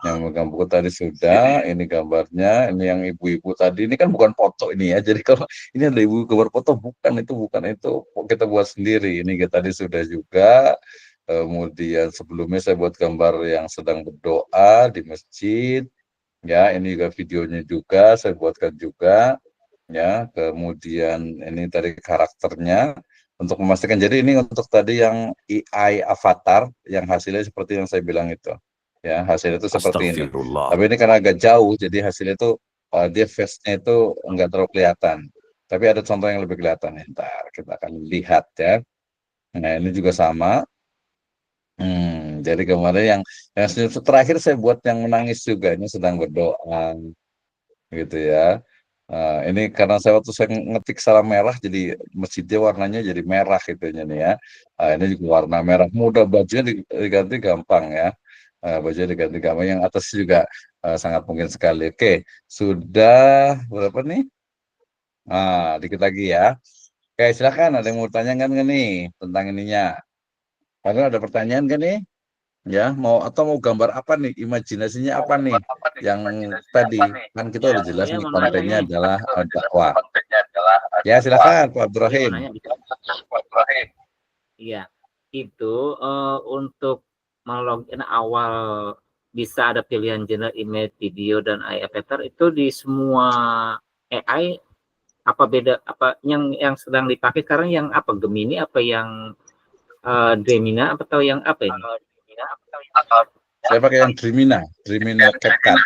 Yang megang buku tadi sudah, ini gambarnya, ini yang ibu-ibu tadi, ini kan bukan foto ini ya. Jadi kalau ini ada ibu gambar foto, bukan itu kita buat sendiri. Ini kita tadi sudah juga. Kemudian sebelumnya saya buat gambar yang sedang berdoa di masjid. Ya, ini juga videonya juga saya buatkan juga. Ya, kemudian ini tadi karakternya untuk memastikan. Jadi ini untuk tadi yang AI avatar yang hasilnya seperti yang saya bilang itu. Ya, hasilnya itu seperti ini. Astaghfirullah. Tapi ini karena agak jauh, jadi hasilnya itu dia face-nya itu enggak terlalu kelihatan. Tapi ada contoh yang lebih kelihatan. Ntar kita akan lihat ya. Nah, ini juga sama. Jadi kemarin yang terakhir saya buat yang menangis juga, ini sedang berdoa gitu ya. Ini karena waktu saya ngetik salah merah, jadi masjidnya warnanya jadi merah itunya nih ya. Ini juga warna merah mudah, bajunya diganti gampang ya. Bajunya diganti gampang, yang atas juga sangat mungkin sekali. Oke, sudah berapa nih? Dikit lagi ya. Oke, silakan, ada yang mau tanya kan nih tentang ininya? Karena ada pertanyaan kan nih? Ya, mau gambar apa nih? Imajinasinya apa nih? Yang tadi kan kita udah jelas Saya nih mau nanya kontennya nih. adalah dakwah. Ya, silakan Pak Saya mau Abdurrahim. nanya iya, itu untuk melogin awal bisa ada pilihan genre image, video dan AI avatar itu di semua AI apa beda apa yang sedang dipakai sekarang yang apa Gemini apa yang Gemina atau yang apa ini? Saya pakai yang Drimina CapCut.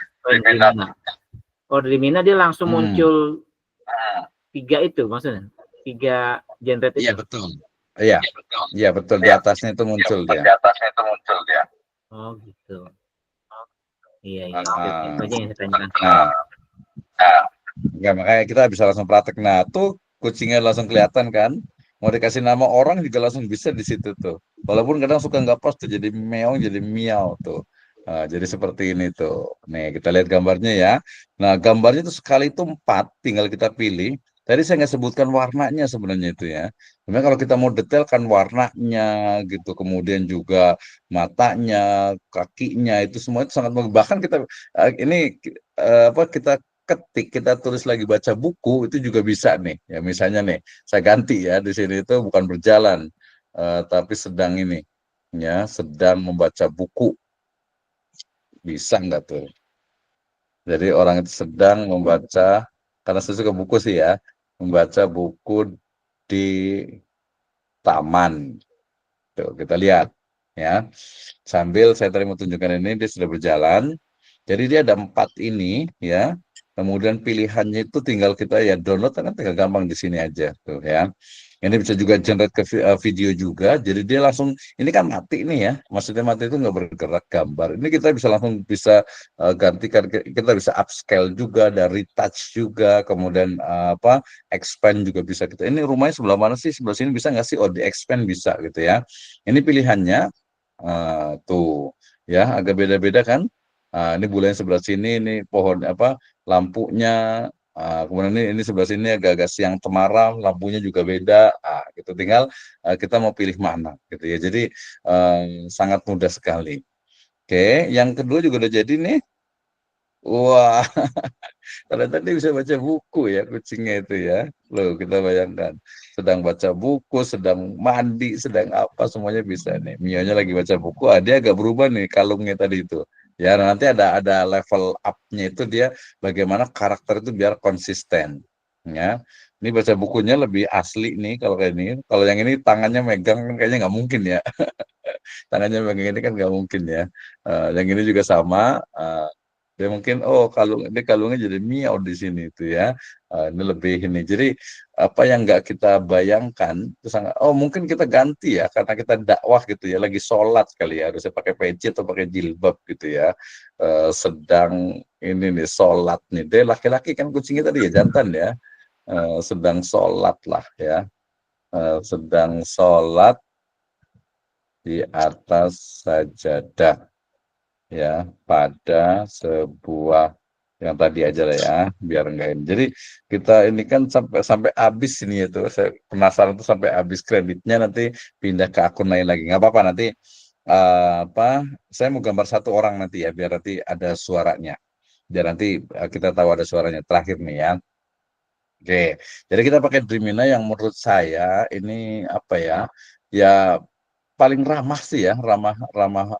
Gemina dia langsung Hmm. muncul 3 itu maksudnya 3 genre itu. Iya betul. Iya betul, di atasnya itu muncul dia. Oh gitu. Iya. Itu Ah. aja yang saya tanyakan. Ya, makanya kita bisa langsung praktek. Nah, tuh kucingnya langsung kelihatan kan. Mau dikasih nama orang juga langsung bisa di situ tuh. Walaupun kadang suka nggak pas tuh, jadi meong, jadi miau tuh. Jadi seperti ini tuh. Nih, kita lihat gambarnya ya. Nah, gambarnya tuh sekali itu 4, tinggal kita pilih. Tadi saya nggak sebutkan warnanya sebenarnya itu ya. Sebenarnya kalau kita mau detailkan warnanya gitu, kemudian juga matanya, kakinya, itu semua itu sangat bahkan kita ini apa kita ketik, kita tulis lagi baca buku itu juga bisa nih ya. Misalnya nih saya ganti ya, di sini itu bukan berjalan tapi sedang ini ya, sedang membaca buku, bisa nggak tuh? Jadi orang itu sedang membaca, karena saya suka buku sih ya, membaca buku di taman. Tuh kita lihat ya, sambil saya tadi mau tunjukkan ini dia sudah berjalan. Jadi dia ada 4 ini ya. Kemudian pilihannya itu tinggal kita ya download, kan tinggal gampang di sini aja tuh ya. Ini bisa juga generate ke video juga. Jadi dia langsung, ini kan mati nih ya. Maksudnya mati itu nggak bergerak gambar. Ini kita bisa langsung bisa gantikan, kita bisa upscale juga, dan retouch juga, kemudian expand juga bisa kita. Ini rumahnya sebelah mana sih? Sebelah sini bisa nggak sih? Oh, di expand bisa gitu ya. Ini pilihannya tuh ya, agak beda-beda kan. Ini bulannya sebelah sini, ini pohon lampunya, kemudian ini sebelah sini agak-agak siang temaram, lampunya juga beda, gitu. Tinggal kita mau pilih mana gitu ya. Jadi sangat mudah sekali. Oke, yang kedua juga udah jadi nih. Wah, ternyata dia bisa baca buku ya kucingnya itu ya. Loh, kita bayangkan sedang baca buku, sedang mandi, sedang apa, semuanya bisa nih. Mionya lagi baca buku, dia agak berubah nih kalungnya tadi itu. Ya, nanti ada level up-nya itu, dia bagaimana karakter itu biar konsisten. Ya, ini baca bukunya lebih asli nih kalau kayak ini. Kalau yang ini tangannya megang kan kayaknya nggak mungkin ya. Tangannya megang ini kan nggak mungkin ya. Yang ini juga sama. Dia mungkin kalungnya jadi miau di sini itu ya. Ini lebih ini. Jadi apa yang nggak kita bayangkan itu sangat. Oh, mungkin kita ganti ya karena kita dakwah gitu ya, lagi sholat kali ya, harusnya pakai peci atau pakai jilbab gitu ya. Sedang ini nih sholat nih. Dia laki-laki kan kucingnya tadi ya, jantan ya. Sedang sholat lah ya. Sedang sholat di atas sajadah ya pada sebuah yang tadi aja lah ya, biar enggak ini. Jadi kita ini kan sampai habis ini itu, saya penasaran tuh sampai habis kreditnya nanti pindah ke akun lain lagi. Nggak apa-apa nanti saya mau gambar satu orang nanti ya, biar nanti ada suaranya. Biar nanti kita tahu ada suaranya. Terakhir nih ya. Oke, jadi kita pakai Dreamina yang menurut saya ini apa ya? Ya paling ramah sih ya, ramah ramah.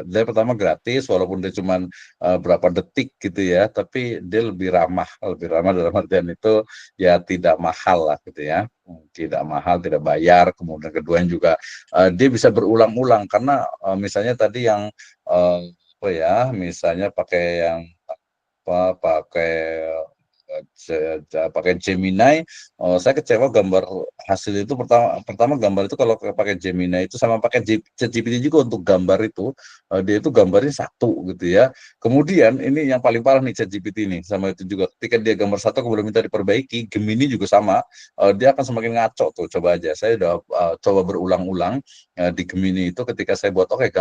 Dia pertama gratis, walaupun dia cuma berapa detik gitu ya, tapi dia lebih ramah dalam artian itu ya tidak mahal lah gitu ya, tidak mahal, tidak bayar. Kemudian kedua juga dia bisa berulang-ulang karena misalnya tadi yang apa ya, misalnya pakai yang apa pakai Gemini, saya kecewa gambar hasil itu pertama gambar itu kalau pakai Gemini itu sama pakai ChatGPT juga untuk gambar itu dia itu gambarnya satu gitu ya. Kemudian ini yang paling parah nih ChatGPT ini sama itu juga ketika dia gambar satu kemudian minta diperbaiki, Gemini juga sama, dia akan semakin ngaco tuh. Coba aja saya udah coba berulang-ulang di Gemini itu ketika saya buatkan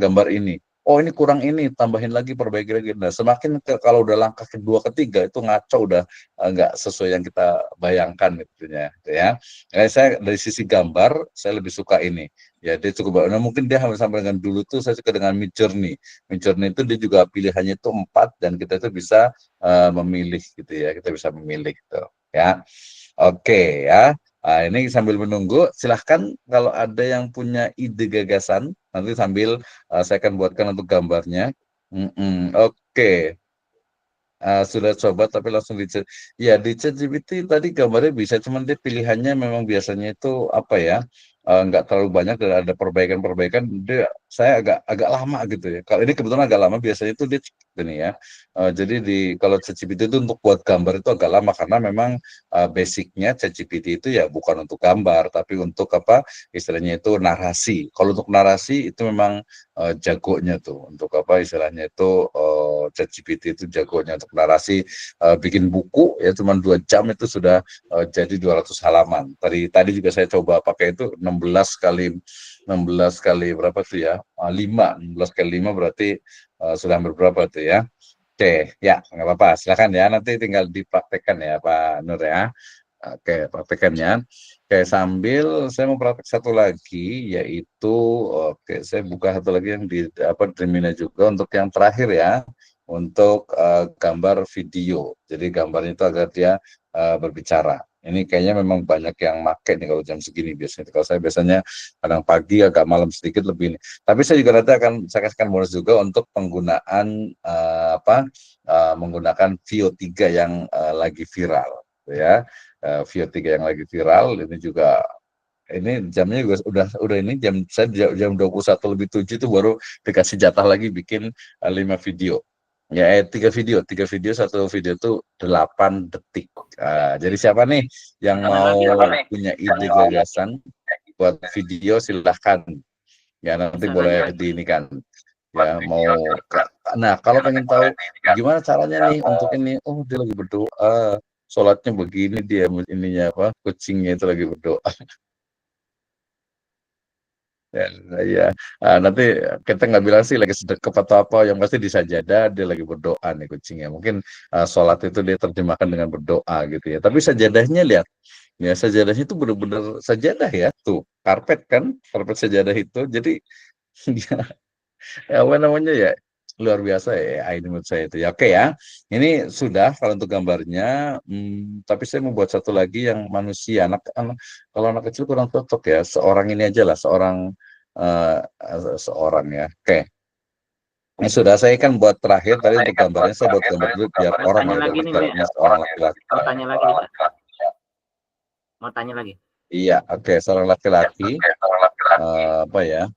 gambar ini. Oh ini kurang ini, tambahin lagi, perbaiki lagi. Nah semakin kalau udah langkah kedua ketiga itu ngaco, udah nggak sesuai yang kita bayangkan gitu ya. Saya dari sisi gambar saya lebih suka ini. Ya dia cukup. Nah mungkin dia hampir sampai dengan dulu tuh saya suka dengan Midjourney. Midjourney itu dia juga pilihannya itu 4 dan kita itu bisa memilih gitu ya. Kita bisa memilih gitu ya. Oke ya. Nah, ini sambil menunggu, silahkan kalau ada yang punya ide gagasan, nanti sambil saya akan buatkan untuk gambarnya. Oke. Sudah coba tapi langsung di chat. Ya di ChatGPT tadi gambarnya bisa, cuman dia pilihannya memang biasanya itu apa ya, nggak terlalu banyak dan ada perbaikan-perbaikan. Saya agak lama gitu ya. Kalau ini kebetulan agak lama, biasanya itu dia ini ya. Jadi kalau ChatGPT itu untuk buat gambar itu agak lama karena memang basicnya ChatGPT itu ya bukan untuk gambar tapi untuk apa istilahnya itu narasi. Kalau untuk narasi itu memang jagonya tuh untuk apa istilahnya itu ChatGPT itu jagonya untuk narasi. Bikin buku ya cuma 2 jam itu sudah jadi 200 halaman. Tadi juga saya coba pakai itu 16 kali berapa tuh ya? 16 kali 5 berarti sudah hampir berapa tuh ya? Oke, ya nggak apa-apa. Silakan ya, nanti tinggal dipraktekkan ya Pak Nur ya. Oke, praktekannya. Oke, sambil saya mau praktek satu lagi, yaitu oke, saya buka satu lagi yang di Dreamina juga untuk yang terakhir ya, untuk gambar video. Jadi gambarnya itu agar dia berbicara. Ini kayaknya memang banyak yang make nih kalau jam segini biasanya. Kalau saya biasanya kadang pagi agak malam sedikit lebih ini. Tapi saya juga nanti saya kasihkan bonus juga untuk penggunaan menggunakan Vio 3 yang lagi viral ya. Vio 3 yang lagi viral ini juga ini jamnya juga udah ini saya jam 21:07 itu baru dikasih jatah lagi bikin 5 video. Ya, 3 video, satu video itu 8 detik. Jadi siapa nih yang mau punya ide gagasan buat video silahkan. Ya nanti boleh diinikan. Ya mau. Nah kalau pengen tahu gimana caranya nih untuk ini, oh dia lagi berdoa, sholatnya begini dia ininya apa kucingnya itu lagi berdoa. Ya, nanti kita nggak bilang sih lagi sedekap atau apa, yang pasti di sajadah dia lagi berdoa nih kucingnya. Mungkin sholat itu dia terjemahkan dengan berdoa gitu ya. Tapi sajadahnya lihat, ya sajadahnya itu benar-benar sajadah ya, tuh karpet kan, karpet sajadah itu. Jadi ya, apa namanya ya luar biasa ya ini menurut saya itu ya. Oke ya, ini sudah kalau untuk gambarnya. Tapi saya mau buat satu lagi yang manusia, kalau anak kecil kurang cocok ya, seorang ini aja lah, seorang ya. Oke, ini sudah saya kan buat terakhir tadi untuk gambarnya, saya buat gambar dulu biar orang ya, lagi nih, ini seorang laki-laki. Mau tanya lagi, Pak. Mau tanya lagi. Iya, oke, seorang laki-laki apa ya,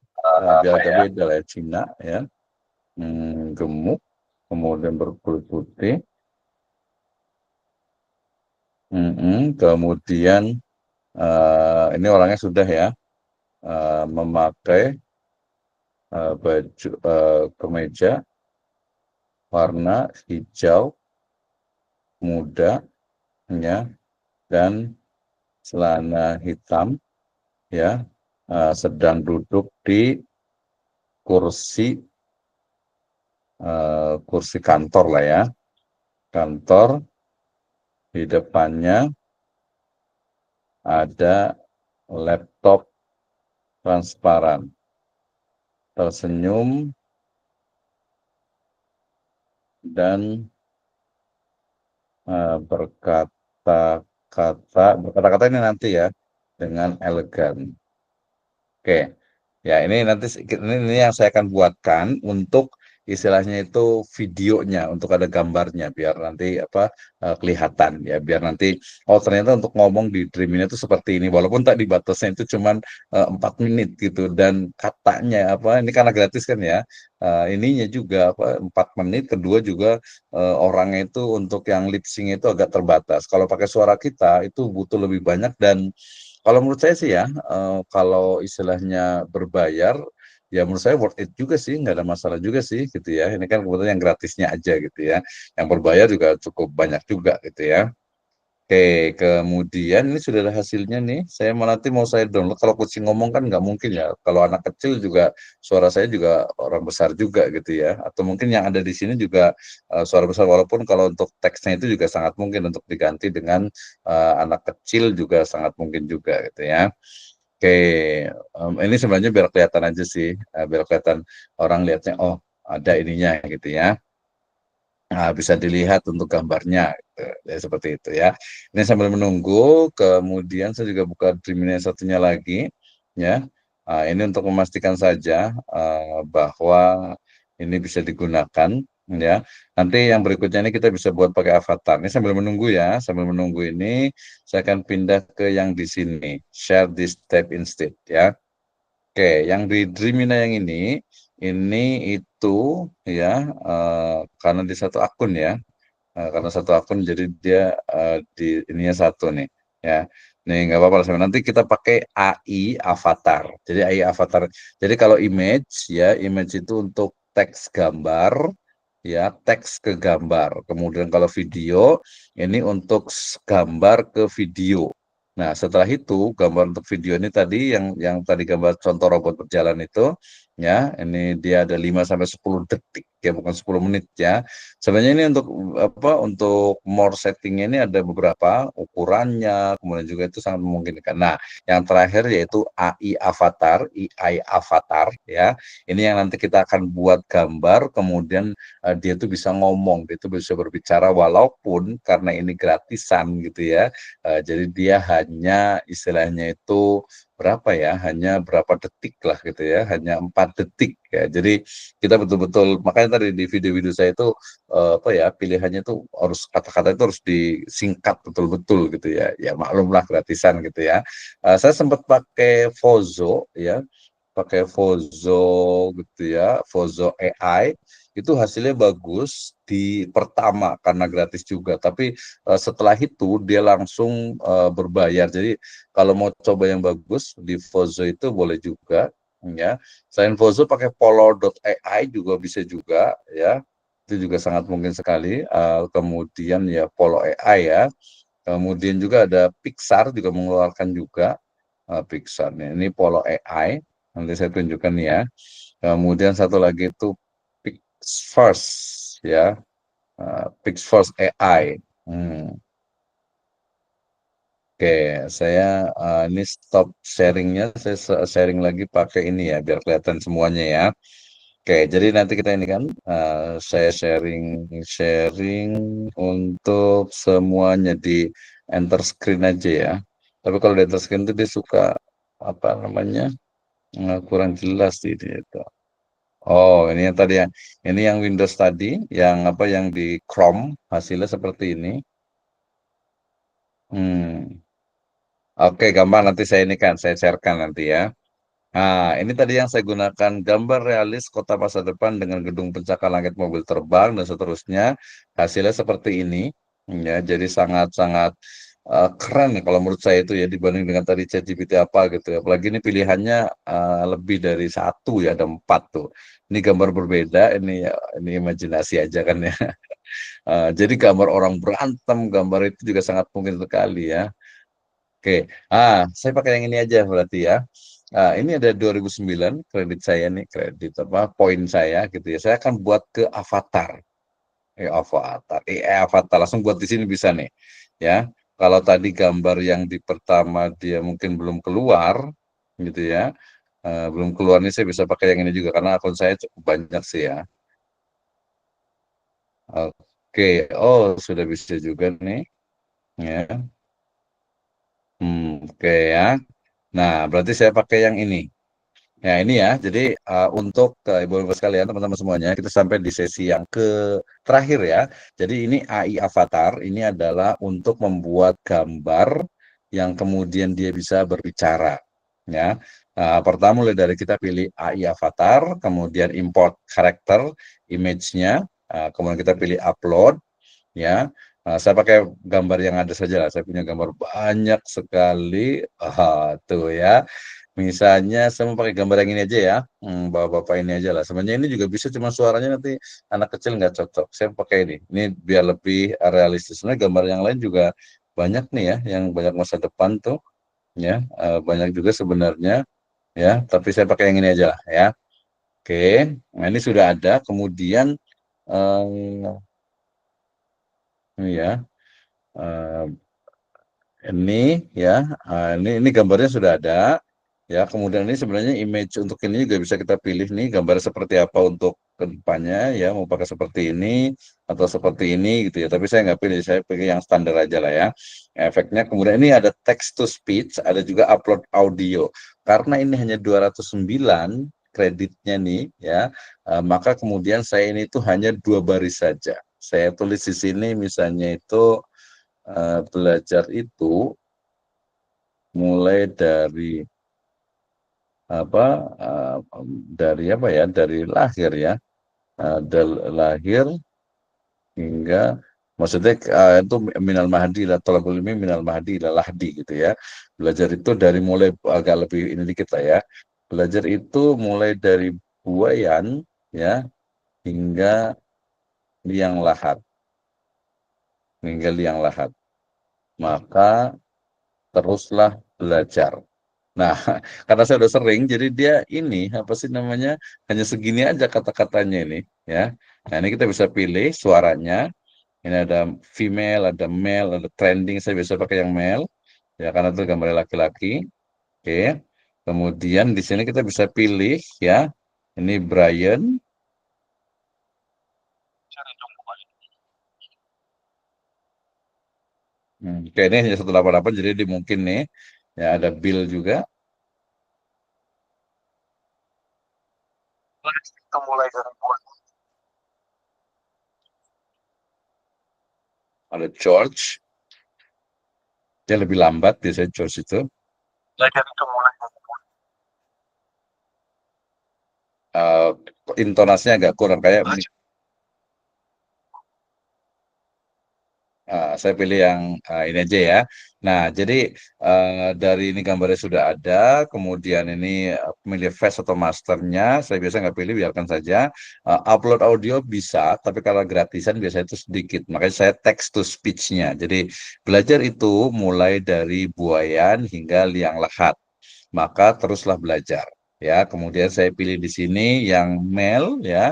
biar agak beda lah ya, Cina ya. Gemuk, kemudian berkulit putih, kemudian ini orangnya sudah ya memakai baju kemeja warna hijau muda ya, dan celana hitam ya, sedang duduk di kursi kursi kantor lah ya, kantor, di depannya ada laptop transparan, tersenyum dan berkata-kata ini nanti ya dengan elegan. Oke, ya ini nanti ini yang saya akan buatkan untuk istilahnya itu videonya, untuk ada gambarnya biar nanti kelihatan ya, biar nanti oh ternyata untuk ngomong di Dream ini itu seperti ini, walaupun tadi batasnya itu cuman 4 menit gitu, dan katanya ini karena gratis kan ya, ininya juga 4 menit, kedua juga orangnya itu untuk yang lip sync itu agak terbatas. Kalau pakai suara kita itu butuh lebih banyak, dan kalau menurut saya sih ya, kalau istilahnya berbayar, ya menurut saya worth it juga sih, nggak ada masalah juga sih gitu ya. Ini kan kebetulan yang gratisnya aja gitu ya. Yang berbayar juga cukup banyak juga gitu ya. Oke, kemudian ini sudah ada hasilnya nih. Saya mau saya download. Kalau kucing ngomong kan nggak mungkin ya. Kalau anak kecil juga suara saya juga orang besar juga gitu ya. Atau mungkin yang ada di sini juga suara besar. Walaupun kalau untuk teksnya itu juga sangat mungkin untuk diganti dengan anak kecil juga sangat mungkin juga gitu ya. Oke, ini sebenarnya biar kelihatan aja sih, biar kelihatan orang lihatnya, oh ada ininya gitu ya. Nah, bisa dilihat untuk gambarnya, gitu. Ya, seperti itu ya. Ini sambil menunggu, kemudian saya juga buka Dreamina satunya lagi, ya. Ini untuk memastikan saja bahwa ini bisa digunakan, ya. Nanti yang berikutnya ini kita bisa buat pakai avatar. Ini sambil menunggu ya, sambil menunggu ini saya akan pindah ke yang di sini, share this tab instead, ya. Oke, yang di Dreamina yang ini itu ya karena di satu akun ya, karena satu akun jadi dia di ininya satu nih ya. Nih nggak apa-apa lah, nanti kita pakai AI avatar. Jadi AI avatar. Jadi kalau image ya, image itu untuk teks gambar ya, teks ke gambar. Kemudian kalau video ini untuk gambar ke video. Nah, setelah itu gambar untuk video ini tadi yang tadi gambar contoh robot berjalan itu ya, ini dia ada 5 sampai 10 detik ya, bukan 10 menit ya. Sebenarnya ini untuk more settingnya ini ada beberapa ukurannya, kemudian juga itu sangat memungkinkan. Nah, yang terakhir yaitu AI avatar ya. Ini yang nanti kita akan buat gambar, kemudian dia tuh bisa ngomong, dia tuh bisa berbicara, walaupun karena ini gratisan gitu ya. Jadi dia hanya istilahnya itu berapa ya, hanya berapa detik lah gitu ya, hanya 4 detik ya. Jadi kita betul-betul, makanya tadi di video-video saya itu pilihannya itu harus kata-kata itu harus disingkat betul-betul gitu ya. Ya maklumlah gratisan gitu ya. Saya sempat pakai Fozo ya, pakai Fozo gitu ya, Fozo AI, itu hasilnya bagus di pertama karena gratis juga, tapi setelah itu dia langsung berbayar. Jadi kalau mau coba yang bagus di Fozo itu boleh juga ya. Selain Fozo pakai Polo.ai juga bisa juga ya. Itu juga sangat mungkin sekali. Kemudian ya Polo AI ya. Kemudian juga ada Pixar juga mengeluarkan juga Pixar nih. Ini Polo AI. Nanti saya tunjukkan ya. Kemudian satu lagi itu Pixverse ya, Pixverse AI. Oke, saya ini stop sharingnya, saya sharing lagi pakai ini ya, biar kelihatan semuanya ya. Oke, jadi nanti kita ini kan, saya sharing untuk semuanya di enter screen aja ya. Tapi kalau di enter screen itu dia suka kurang jelas ini itu. Oh, ini yang tadi ini yang Windows tadi, yang di Chrome hasilnya seperti ini. Oke, gampang, nanti saya sharekan nanti ya. Nah, ini tadi yang saya gunakan, gambar realis kota masa depan dengan gedung pencakar langit, mobil terbang dan seterusnya. Hasilnya seperti ini. Ya, jadi sangat-sangat keren ya kalau menurut saya itu ya, dibanding dengan tadi ChatGPT apa gitu. Apalagi ini pilihannya lebih dari satu ya, ada 4 tuh. Ini gambar berbeda, ini imajinasi aja kan ya. Jadi gambar orang berantem, gambar itu juga sangat mungkin sekali ya. Oke, saya pakai yang ini aja berarti ya. Ini ada 2009 kredit saya nih, kredit apa poin saya gitu ya. Saya akan buat ke avatar. Avatar langsung buat di sini bisa nih. Ya. Kalau tadi gambar yang di pertama dia mungkin belum keluar gitu ya. Belum keluar nih saya bisa pakai yang ini juga karena akun saya cukup banyak sih ya. Oke, oh sudah bisa juga nih. Ya. Oke ya. Nah, berarti saya pakai yang ini. Ya ini ya, jadi untuk ibu-ibu sekalian, teman-teman semuanya, kita sampai di sesi yang terakhir ya. Jadi ini AI Avatar, ini adalah untuk membuat gambar yang kemudian dia bisa berbicara. Ya, pertama mulai dari kita pilih AI Avatar, kemudian import karakter, image-nya, kemudian kita pilih upload, ya. Saya pakai gambar yang ada saja lah. Saya punya gambar banyak sekali. Tuh ya. Misalnya saya mau pakai gambar yang ini aja ya, bapak-bapak ini aja lah. Sebenarnya ini juga bisa, cuma suaranya nanti anak kecil nggak cocok. Saya pakai ini biar lebih realistis. Sebenarnya gambar yang lain juga banyak nih ya, yang banyak masa depan tuh, ya banyak juga sebenarnya, ya. Tapi saya pakai yang ini aja lah ya. Oke, nah ini sudah ada. Kemudian ini ya, ini ya, ini gambarnya sudah ada. Ya, kemudian ini sebenarnya image untuk ini juga bisa kita pilih nih gambar seperti apa untuk kedepannya ya, mau pakai seperti ini atau seperti ini gitu ya. Tapi saya nggak pilih, saya pilih yang standar aja lah ya. Efeknya kemudian ini ada text to speech, ada juga upload audio. Karena ini hanya 209 kreditnya nih ya, maka kemudian saya ini tuh hanya 2 baris saja. Saya tulis di sini misalnya itu belajar itu mulai dari apa dari apa ya, dari lahir ya, dari lahir hingga, maksudnya itu minal mahdi lah, tolabul ilmi minal mahdi lah lahdi gitu ya. Belajar itu dari mulai agak lebih ini dikit lah ya. Belajar itu mulai dari buayan ya hingga liang lahat, maka teruslah belajar. Nah, karena saya udah sering, jadi dia ini apa sih namanya, hanya segini aja kata-katanya ini, ya. Nah ini kita bisa pilih suaranya. Ini ada female, ada male, ada trending. Saya bisa pakai yang male, ya karena itu gambar laki-laki. Oke. Kemudian di sini kita bisa pilih, ya. Ini Brian. Oke, ini hanya 188, jadi di mungkin nih, ya ada Bill juga. Ada George, dia lebih lambat biasanya George itu. Intonasinya agak kurang kayak saya pilih yang ini aja ya. Nah, jadi dari ini gambarnya sudah ada, kemudian ini pilih face atau masternya, saya biasa nggak pilih, biarkan saja. Upload audio bisa, tapi kalau gratisan biasanya itu sedikit, makanya saya text to speech-nya. Jadi belajar itu mulai dari buayan hingga liang lahat, maka teruslah belajar. Ya, kemudian saya pilih di sini yang male ya,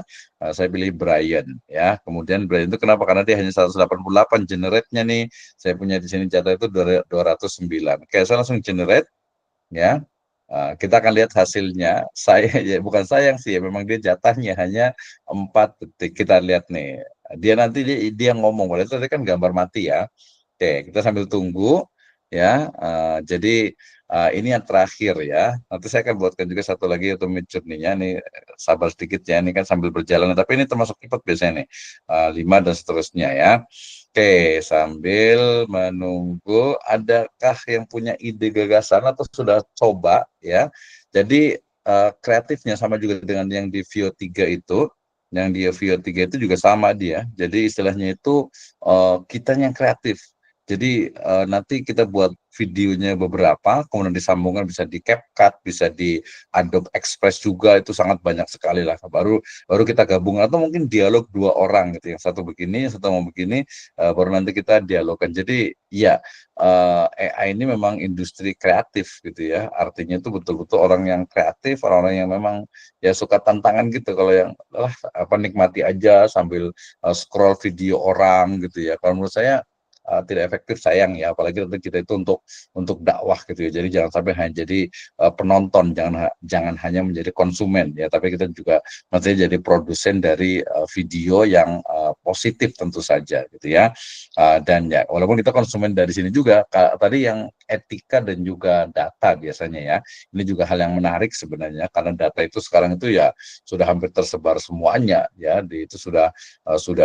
saya pilih Brian ya. Kemudian Brian itu kenapa? Karena dia hanya 188 generate-nya nih. Saya punya di sini jatah itu 209. Oke, saya langsung generate ya. Kita akan lihat hasilnya. Saya ya bukan sayang sih ya, memang dia jatahnya hanya 4 detik. Kita lihat nih. Dia nanti dia ngomong, padahal tadi kan gambar mati ya. Oke, kita sambil tunggu ya. Jadi ini yang terakhir ya. Nanti saya akan buatkan juga satu lagi untuk Midjourney-nya nih, sabar sedikit ya. Ini kan sambil berjalan, tapi ini termasuk cepat biasanya nih. 5 dan seterusnya ya. Oke, sambil menunggu, adakah yang punya ide gagasan atau sudah coba ya? Jadi kreatifnya sama juga dengan yang di Vio 3 itu. Yang di Vio 3 itu juga sama dia. Jadi istilahnya itu kita yang kreatif. Jadi nanti kita buat videonya beberapa, kemudian disambungkan bisa di CapCut, bisa di Adobe Express juga, itu sangat banyak sekali lah. Baru kita gabung, atau mungkin dialog dua orang gitu, yang satu begini, yang satu mau begini, baru nanti kita dialogkan. Jadi ya AI ini memang industri kreatif gitu ya. Artinya itu betul-betul orang yang kreatif, orang-orang yang memang ya suka tantangan gitu. Kalau yang nikmati aja sambil scroll video orang gitu ya. Kalau menurut saya tidak efektif, sayang ya, apalagi nanti kita itu untuk dakwah gitu ya. Jadi jangan sampai hanya jadi penonton, jangan hanya menjadi konsumen ya, tapi kita juga nanti jadi produsen dari video yang positif tentu saja gitu ya. Dan ya walaupun kita konsumen dari sini juga, tadi yang etika dan juga data biasanya ya, ini juga hal yang menarik sebenarnya, karena data itu sekarang itu ya sudah hampir tersebar semuanya ya, itu sudah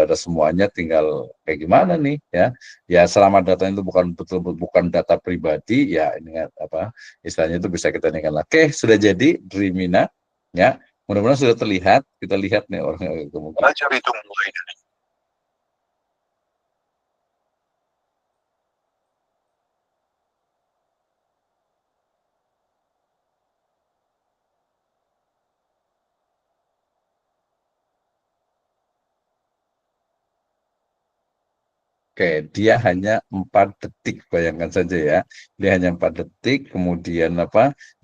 ada semuanya, tinggal kayak gimana nih ya. Ya selama data itu bukan data pribadi ya, ini apa istilahnya itu bisa kita tinggal. Oke, sudah jadi Dreamina ya. Mudah-mudahan sudah terlihat. Kita lihat nih orang belajar itu mulai dari Oke, dia hanya 4 detik, bayangkan saja ya. Dia hanya 4 detik, kemudian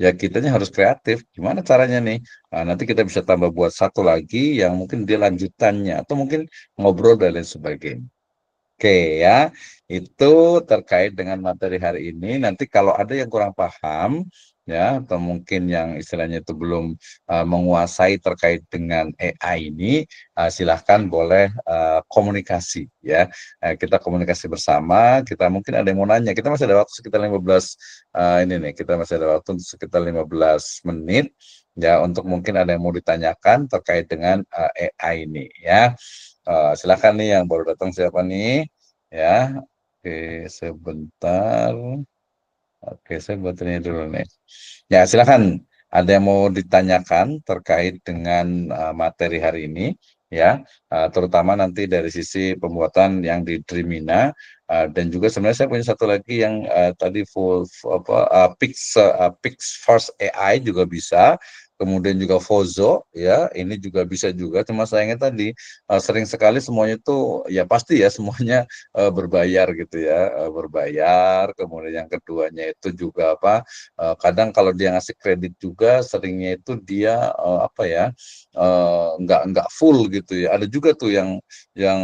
ya kitanya harus kreatif. Gimana caranya nih? Nah, nanti kita bisa tambah buat satu lagi yang mungkin dia lanjutannya, atau mungkin ngobrol dan lain sebagainya. Oke ya, itu terkait dengan materi hari ini. Nanti kalau ada yang kurang paham, ya, atau mungkin yang istilahnya itu belum menguasai terkait dengan AI ini, silahkan boleh komunikasi ya. Kita komunikasi bersama, kita mungkin ada yang mau nanya, kita masih ada waktu sekitar 15 kita masih ada waktu sekitar 15 menit ya, untuk mungkin ada yang mau ditanyakan terkait dengan AI ini ya. Silakan nih yang baru datang, siapa nih ya. Oke, sebentar. Oke, saya buat ini dulu nih. Ya, silakan. Ada yang mau ditanyakan terkait dengan materi hari ini, ya, terutama nanti dari sisi pembuatan yang di Dreamina, dan juga sebenarnya saya punya satu lagi yang tadi Pix First AI juga bisa, kemudian juga Fozo, ya, ini juga bisa juga. Cuma sayangnya tadi sering sekali semuanya itu ya pasti ya semuanya berbayar gitu ya, berbayar. Kemudian yang keduanya itu juga kadang kalau dia ngasih kredit juga seringnya itu dia nggak full gitu ya. Ada juga tuh yang yang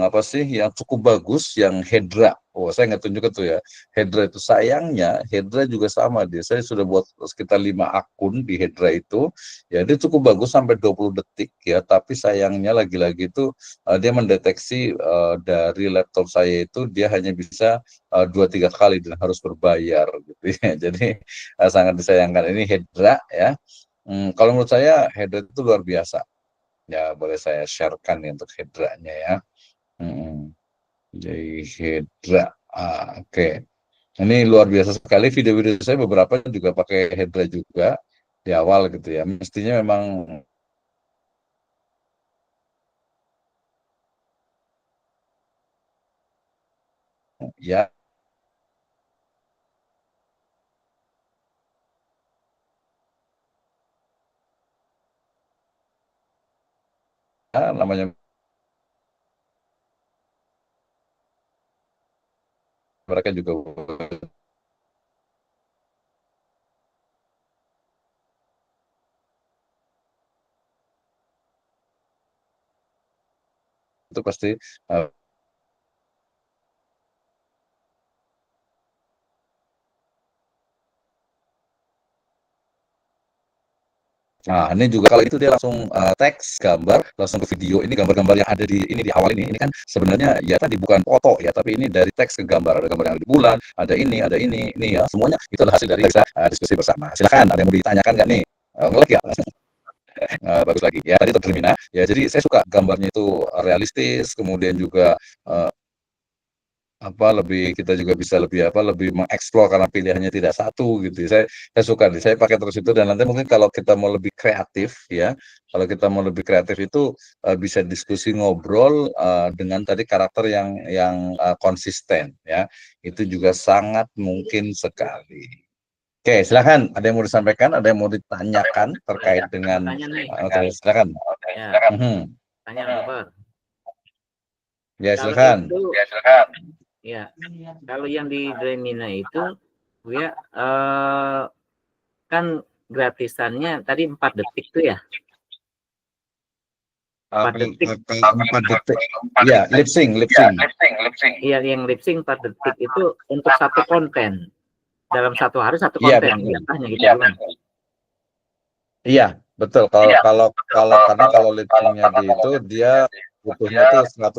cukup bagus, yang Hedra. Oh, saya nggak tunjuk tuh ya. Hedra itu sayangnya, Hedra juga sama dia. Saya sudah buat sekitar 5 akun di Hedra itu. Ya, dia cukup bagus sampai 20 detik ya, tapi sayangnya lagi-lagi itu dia mendeteksi dari laptop saya itu dia hanya bisa 2-3 kali dan harus berbayar gitu ya. Jadi sangat disayangkan, ini Hedra ya. Kalau menurut saya Hedra itu luar biasa. Ya, boleh saya sharekan nih untuk Hedranya ya. Jadi Hedra. Oke. Ini luar biasa sekali, video-video saya beberapa juga pakai Hedra juga di awal gitu ya. Mestinya memang ya namanya mereka juga itu pasti nah, ini juga kalau itu dia langsung teks, gambar, langsung ke video. Ini gambar-gambar yang ada di awal ini kan sebenarnya ya tadi bukan foto ya, tapi ini dari teks ke gambar. Ada gambar yang ada di bulan, ada ini ya, semuanya itu adalah hasil dari kita diskusi bersama. Silakan, ada yang mau ditanyakan nggak nih? Ngelek ya? Bagus lagi ya, tadi tercermin ya. Jadi saya suka gambarnya itu realistis, kemudian juga kita juga bisa lebih mengeksplor karena pilihannya tidak satu gitu. Saya suka nih, saya pakai terus itu, dan nanti mungkin kalau kita mau lebih kreatif ya, kalau kita mau lebih kreatif itu bisa diskusi ngobrol dengan tadi karakter yang konsisten ya. Itu juga sangat mungkin sekali. Oke, silakan. Ada yang mau disampaikan, ada yang mau ditanyakan terkait dengan silakan. Ya, tanya apa? Ya, silakan. Ya, kalau yang di Dremina itu ya kan gratisannya tadi 4 detik tuh ya. 4 detik. 4 detik. Ya, lip sync. Iya, yang lip sync 4 detik itu untuk satu konten. Dalam satu hari satu konten, jatahnya gitu kan. Iya, betul. Kalau lip sync-nya itu dia butuhnya tuh 188.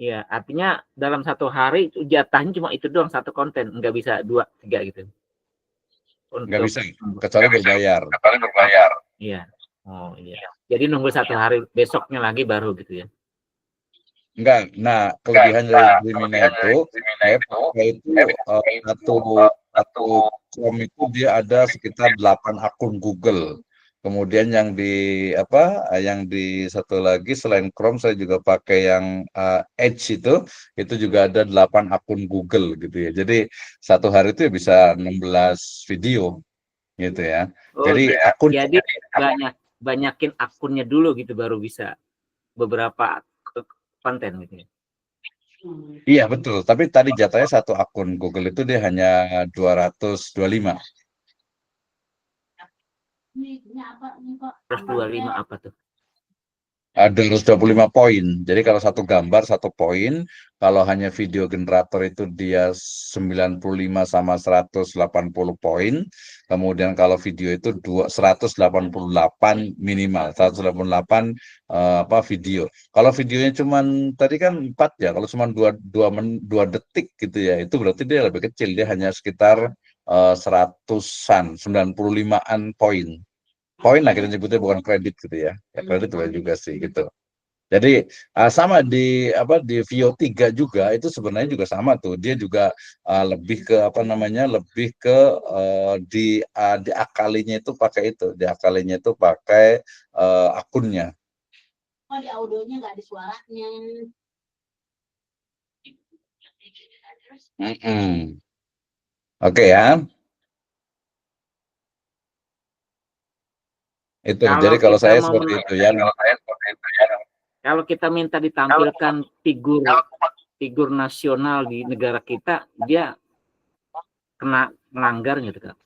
Iya, artinya dalam satu hari jatahnya cuma itu doang, satu konten, nggak bisa 2, 3 gitu. Nggak bisa, kecuali berbayar. Iya. Oh iya. Jadi nunggu satu hari, besoknya lagi baru gitu ya. Enggak. Nah, kelebihan dari Dremina itu satu Chrome itu dia ada sekitar 8 akun Google. Kemudian yang di satu lagi selain Chrome saya juga pakai yang Edge itu juga ada 8 akun Google gitu ya. Jadi satu hari itu bisa 16 video gitu ya. Jadi banyakin akunnya dulu gitu baru bisa beberapa konten gitu ya. Iya betul, tapi tadi jatahnya satu akun Google itu dia hanya 225. 225 apa tuh? 225 poin. Jadi kalau satu gambar 1 poin, kalau hanya video generator itu dia 95 sama 180 poin. Kemudian kalau video itu 188 minimal, 188 video. Kalau videonya cuman tadi kan 4 ya, kalau cuma 2 detik gitu ya, itu berarti dia lebih kecil, dia hanya sekitar 100-an, 95-an poin. Poin lah kita nyebutnya, bukan kredit gitu ya. Kredit juga sih gitu. Jadi sama di Vio 3 juga itu sebenarnya juga sama tuh. Dia juga lebih ke diakalinya itu pakai akunnya. Oh, di audionya nggak ada suaranya. Oke ya. Itu jadi kalau saya seperti itu ya. Kalau kita minta ditampilkan figur nasional di negara kita, dia kena melanggar gitu kan?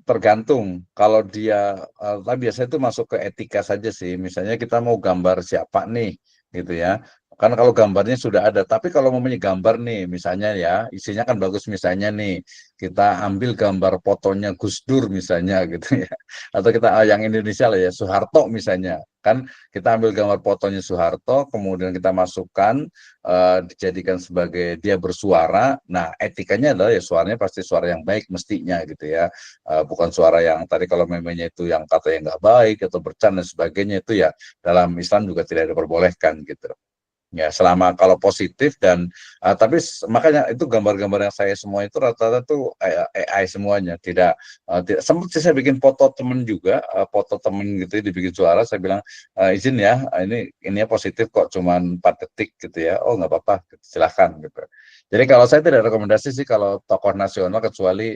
Tergantung. Kalau dia biasanya itu masuk ke etika saja sih. Misalnya kita mau gambar siapa nih, gitu ya. Kan kalau gambarnya sudah ada, tapi kalau mau gambar nih, misalnya ya, isinya kan bagus, misalnya nih, kita ambil gambar fotonya Gus Dur misalnya gitu ya. Atau kita yang Indonesia lah ya, Soeharto misalnya. Kan kita ambil gambar fotonya Soeharto, kemudian kita masukkan, dijadikan sebagai dia bersuara. Nah, etikanya adalah ya suaranya pasti suara yang baik mestinya gitu ya. Bukan suara yang tadi kalau memangnya itu yang katanya nggak baik atau bercanda dan sebagainya, itu ya dalam Islam juga tidak diperbolehkan gitu. Ya, selama kalau positif dan tapi makanya itu gambar-gambar yang saya semua itu rata-rata tuh AI semuanya, tidak sempat saya bikin foto temen juga, foto temen gitu dibikin suara, saya bilang izin ya, ini positif kok, cuman 4 detik gitu ya. Oh nggak apa-apa, silahkan gitu. Jadi kalau saya tidak rekomendasi sih kalau tokoh nasional, kecuali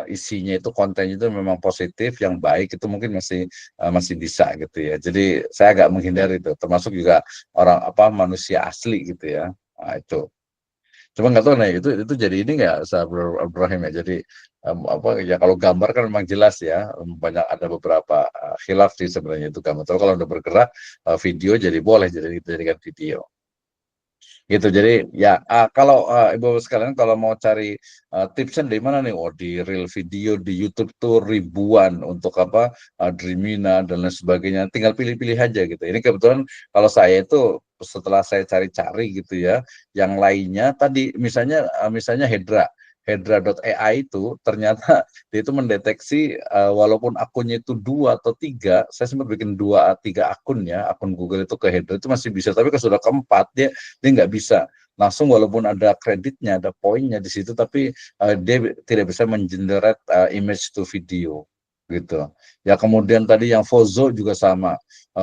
isinya itu, kontennya itu memang positif yang baik, itu mungkin masih bisa gitu ya. Jadi saya agak menghindari itu, termasuk juga orang manusia asli gitu ya. Nah, itu cuma nggak tahu nih, itu jadi ini nggak Sabar Ibrahim ya. Jadi ya kalau gambar kan memang jelas ya, banyak ada beberapa khilaf sih sebenarnya itu gambar. Tapi kalau udah bergerak video jadi boleh dijadikan video gitu. Jadi ya kalau ibu sekalian kalau mau cari tipsnya dari mana nih? Oh, di real video di YouTube tuh ribuan untuk Dremina dan lain sebagainya. Tinggal pilih-pilih aja gitu. Ini kebetulan kalau saya itu setelah saya cari-cari gitu ya, yang lainnya tadi misalnya Hedra Hedra.ai itu ternyata dia itu mendeteksi walaupun akunnya itu 2 atau 3, saya sempat bikin 2-3 akun ya, akun Google itu ke Hedra itu masih bisa, tapi kalau sudah keempat dia nggak bisa langsung, walaupun ada kreditnya, ada poinnya di situ, tapi dia tidak bisa mengenerate image to video gitu. Ya kemudian tadi yang Fozo juga sama.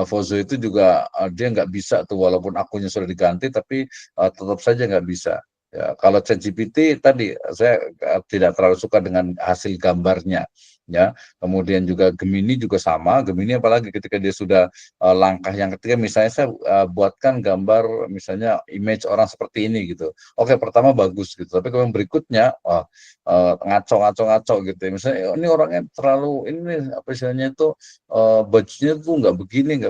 Fozo itu juga dia nggak bisa tuh, walaupun akunnya sudah diganti, tapi tetap saja nggak bisa. Ya, kalau ChatGPT tadi saya tidak terlalu suka dengan hasil gambarnya, ya. Kemudian juga Gemini juga sama. Gemini apalagi ketika dia sudah langkah yang ketiga, misalnya saya buatkan gambar misalnya image orang seperti ini gitu. Oke, pertama bagus gitu, tapi kalau yang berikutnya ngaco gitu. Ya. Misalnya ini orangnya terlalu ini apa istilahnya itu bajunya tuh nggak begini,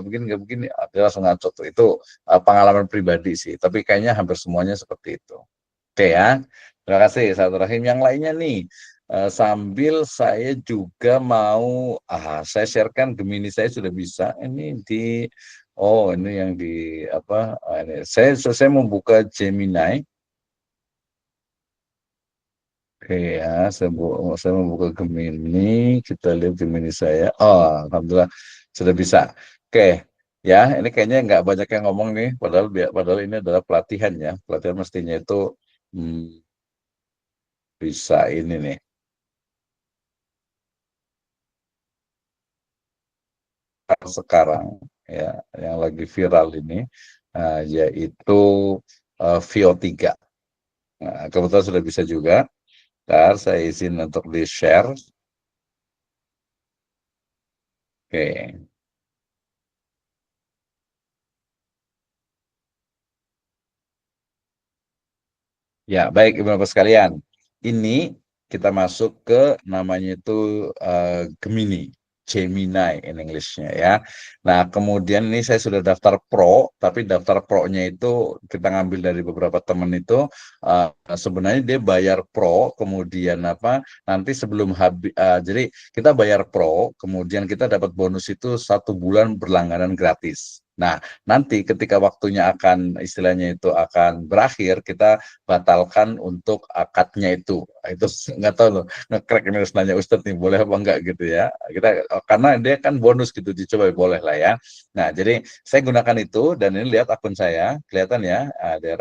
dia langsung ngaco tuh. Itu pengalaman pribadi sih, tapi kayaknya hampir semuanya seperti itu. Oke ya, terima kasih Ustaz Rahim. Yang lainnya nih, sambil saya juga mau, saya sharekan Gemini saya sudah bisa. Ini ini yang di apa? Ini saya membuka Gemini. Oke ya, saya membuka Gemini. Kita lihat Gemini saya. Oh, alhamdulillah sudah bisa. Oke. Ya, ini kayaknya nggak banyak yang ngomong nih, padahal ini adalah pelatihan ya. Pelatihan mestinya itu bisa ini nih. Sekarang ya yang lagi viral ini yaitu Vio 3. Nah, kebetulan sudah bisa juga. Ntar saya izin untuk di-share. Oke. Ya, baik Ibu-Bapak sekalian. Ini kita masuk ke namanya itu Gemini. Gemini in English-nya ya. Nah, kemudian ini saya sudah daftar Pro, tapi daftar Pro-nya itu kita ngambil dari beberapa teman itu sebenarnya dia bayar Pro, kemudian nanti sebelum habis, jadi kita bayar Pro, kemudian kita dapat bonus itu 1 bulan berlangganan gratis. Nah, nanti ketika waktunya akan istilahnya itu akan berakhir, kita batalkan untuk akadnya itu. Itu nggak tahu loh, ngekrek ini harus nanya Ustadz nih, boleh apa enggak gitu ya. Karena dia kan bonus gitu, dicoba boleh lah ya. Nah, jadi saya gunakan itu, dan ini lihat akun saya, kelihatan ya, dari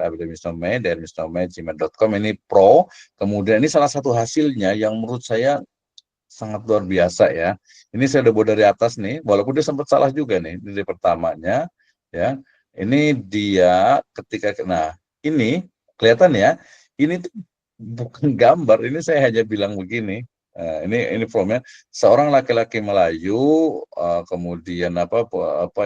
gmail.com, ini Pro. Kemudian ini salah satu hasilnya yang menurut saya sangat luar biasa ya. Ini saya udah bawa dari atas nih, walaupun dia sempat salah juga nih dari pertamanya ya. Ini dia ketika ini kelihatan ya, ini tuh bukan gambar, ini saya hanya bilang begini. Ini formnya seorang laki-laki Melayu, kemudian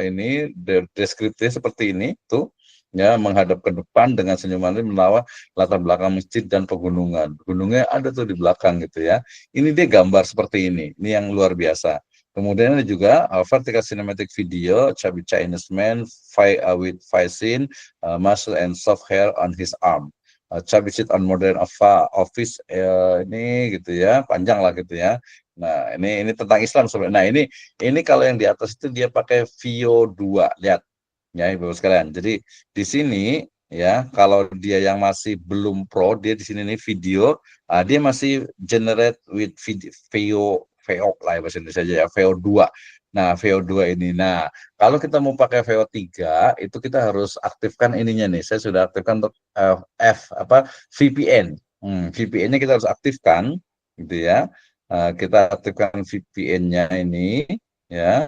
ini deskripsinya seperti ini tuh. Ya, menghadap ke depan dengan senyuman menawa latar belakang masjid dan pegunungan. Gunungnya ada tuh di belakang gitu ya. Ini dia gambar seperti ini yang luar biasa. Kemudian ada juga vertical cinematic video, chubby Chinese man with scene, muscle and soft hair on his arm. Chubby sit on modern office ini gitu ya, panjang lah gitu ya. Nah, ini tentang Islam sebenarnya. Nah, ini kalau yang di atas itu dia pakai Vio 2, lihat. Ya, Ibu sekalian. Jadi di sini ya, kalau dia yang masih belum Pro, dia di sini nih video, dia masih generate with VO lah bahasa Indonesia aja ya, VO2. Nah, VO2 ini. Nah, kalau kita mau pakai VO3, itu kita harus aktifkan ininya nih. Saya sudah aktifkan untuk VPN. VPN-nya kita harus aktifkan gitu ya. Kita aktifkan VPN-nya ini ya.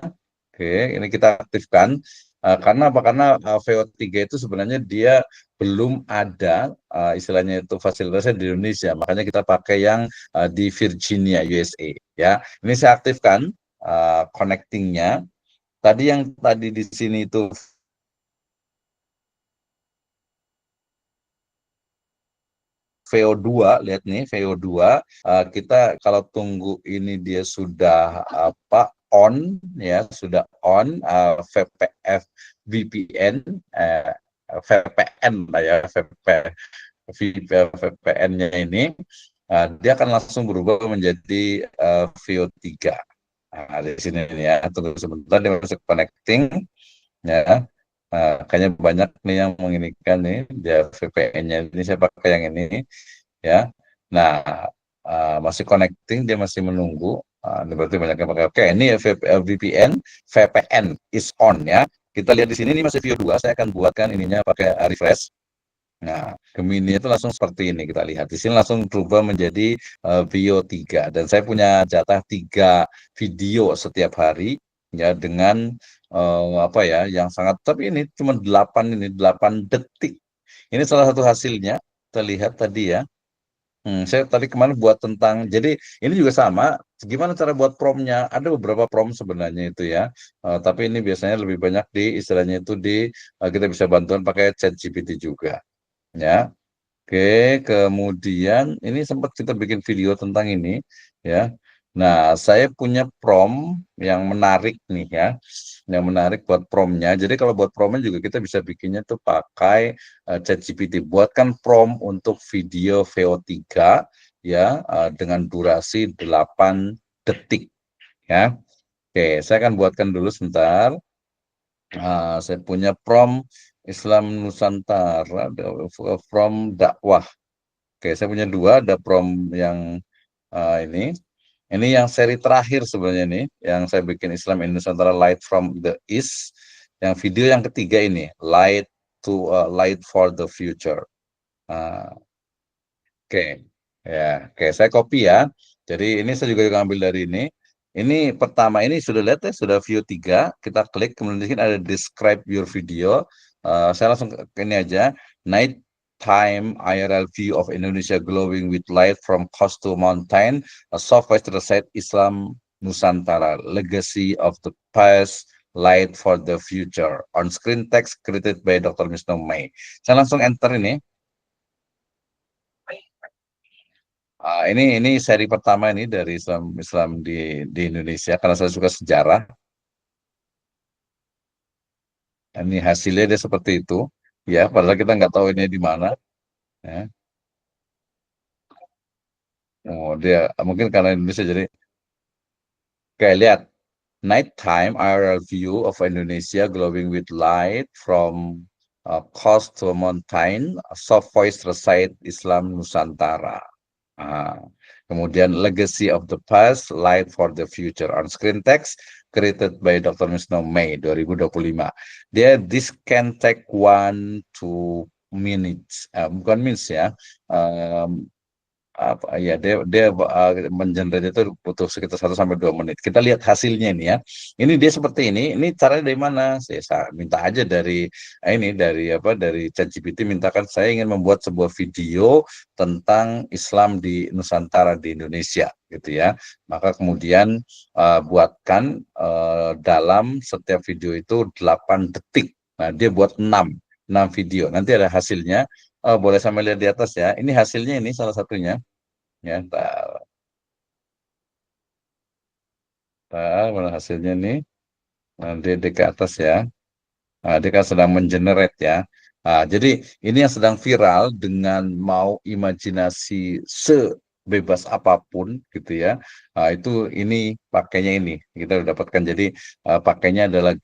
Oke, ini kita aktifkan. Karena VO3 itu sebenarnya dia belum ada istilahnya itu fasilitasnya di Indonesia, makanya kita pakai yang di Virginia, USA ya. Ini saya aktifkan connectingnya. Yang tadi di sini itu VO2, lihat nih VO2, kita kalau tunggu ini dia sudah on ya, sudah on VPN lah ya, VPN-nya ini dia akan langsung berubah menjadi VO3. Nah, di sini ya, tunggu sebentar dia masuk connecting ya. Kayaknya banyak nih yang menginikan nih dia VPN-nya, ini saya pakai yang ini ya. Nah, masih connecting, dia masih menunggu. Ini berarti banyak yang pakai. Oke, ini VPN is on ya. Kita lihat di sini ini masih view 2. Saya akan buatkan ininya pakai refresh. Nah, Gemini itu langsung seperti ini kita lihat. Di sini langsung berubah menjadi view 3 dan saya punya jatah 3 video setiap hari ya dengan apa ya yang sangat, tapi ini cuma 8 detik. Ini salah satu hasilnya. Kita lihat tadi ya. Saya tadi kemarin buat tentang, jadi ini juga sama, gimana cara buat promnya, ada beberapa prom sebenarnya itu ya, tapi ini biasanya lebih banyak di istilahnya itu kita bisa bantuan pakai ChatGPT juga, ya. Oke, kemudian ini sempat kita bikin video tentang ini, ya. Nah, saya punya prom yang menarik nih ya, yang menarik buat promnya. Jadi kalau buat promnya juga kita bisa bikinnya tuh pakai ChatGPT. Buatkan prom untuk video VO3 ya dengan durasi 8 detik ya. Oke, saya akan buatkan dulu sebentar. Saya punya prom Islam Nusantara, prom dakwah. Oke, saya punya 2, ada prom yang ini. Ini yang seri terakhir sebenarnya nih, yang saya bikin Islam in Nusantara Light from the East. Yang video yang ketiga ini, Light for the Future. Oke, ya, oke, saya copy ya. Jadi ini saya juga ambil dari ini. Ini pertama ini sudah lihat ya, sudah view 3. Kita klik, kemudian di sini ada describe your video. Saya langsung ke ini aja. Night time IRL view of Indonesia glowing with light from coast to mountain, a southwestern side Islam Nusantara, legacy of the past, light for the future. On screen text created by Dr. Misno May. Saya langsung enter ini. Ini seri pertama ini dari Islam di Indonesia karena saya suka sejarah. Ini hasilnya dia seperti itu, ya. Padahal kita nggak tahu ini di mana. Ya. Oh, dia mungkin karena Indonesia jadi kayak lihat nighttime IRL view of Indonesia glowing with light from coast to mountain, soft voice reside Islam Nusantara. Kemudian legacy of the past, light for the future. On screen text created by Dr. Misno May 2025. This can take 1-2 minutes, bukan minutes ya. Ya dia mengenerate itu butuh sekitar 1-2 menit. Kita lihat hasilnya ini ya. Ini dia seperti ini. Ini caranya dari mana? Saya minta aja dari ChatGPT, mintakan saya ingin membuat sebuah video tentang Islam di Nusantara di Indonesia gitu ya. Maka kemudian buatkan dalam setiap video itu 8 detik. Nah, dia buat 6 video. Nanti ada hasilnya. Boleh sampai lihat di atas ya. Ini hasilnya, ini salah satunya. Ya, mana hasilnya nih? Nanti di ke atas ya. Dia kan sedang mengenerate ya. Jadi ini yang sedang viral dengan mau imajinasi sebebas apapun gitu ya. Itu ini pakainya ini kita dapatkan. Jadi pakainya adalah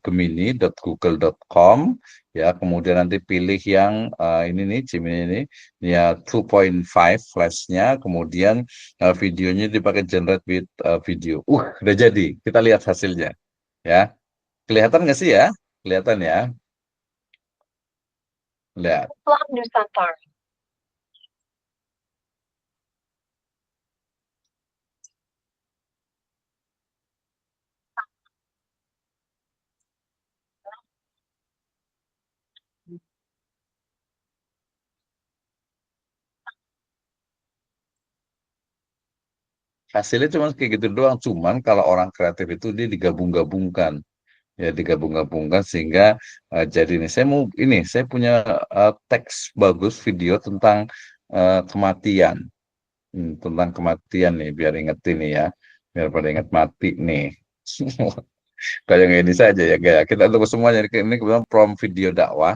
gemini.google.com ya. Kemudian nanti pilih yang ini nih Gemini ini ya 2.5 flashnya. Kemudian videonya dipakai generate with video. Udah jadi. Kita lihat hasilnya ya. Kelihatan nggak sih ya? Kelihatan ya. Lihat. Hasilnya cuma kayak gitu doang. Cuman kalau orang kreatif itu dia digabung-gabungkan. Ya digabung-gabungkan sehingga jadi ini. Saya punya teks bagus video tentang kematian. Tentang kematian nih, biar inget ini ya. Biar pada ingat mati nih. Kayak ini saja ya, kayak kita tunggu semuanya. Ini kebetulan prom video dakwah.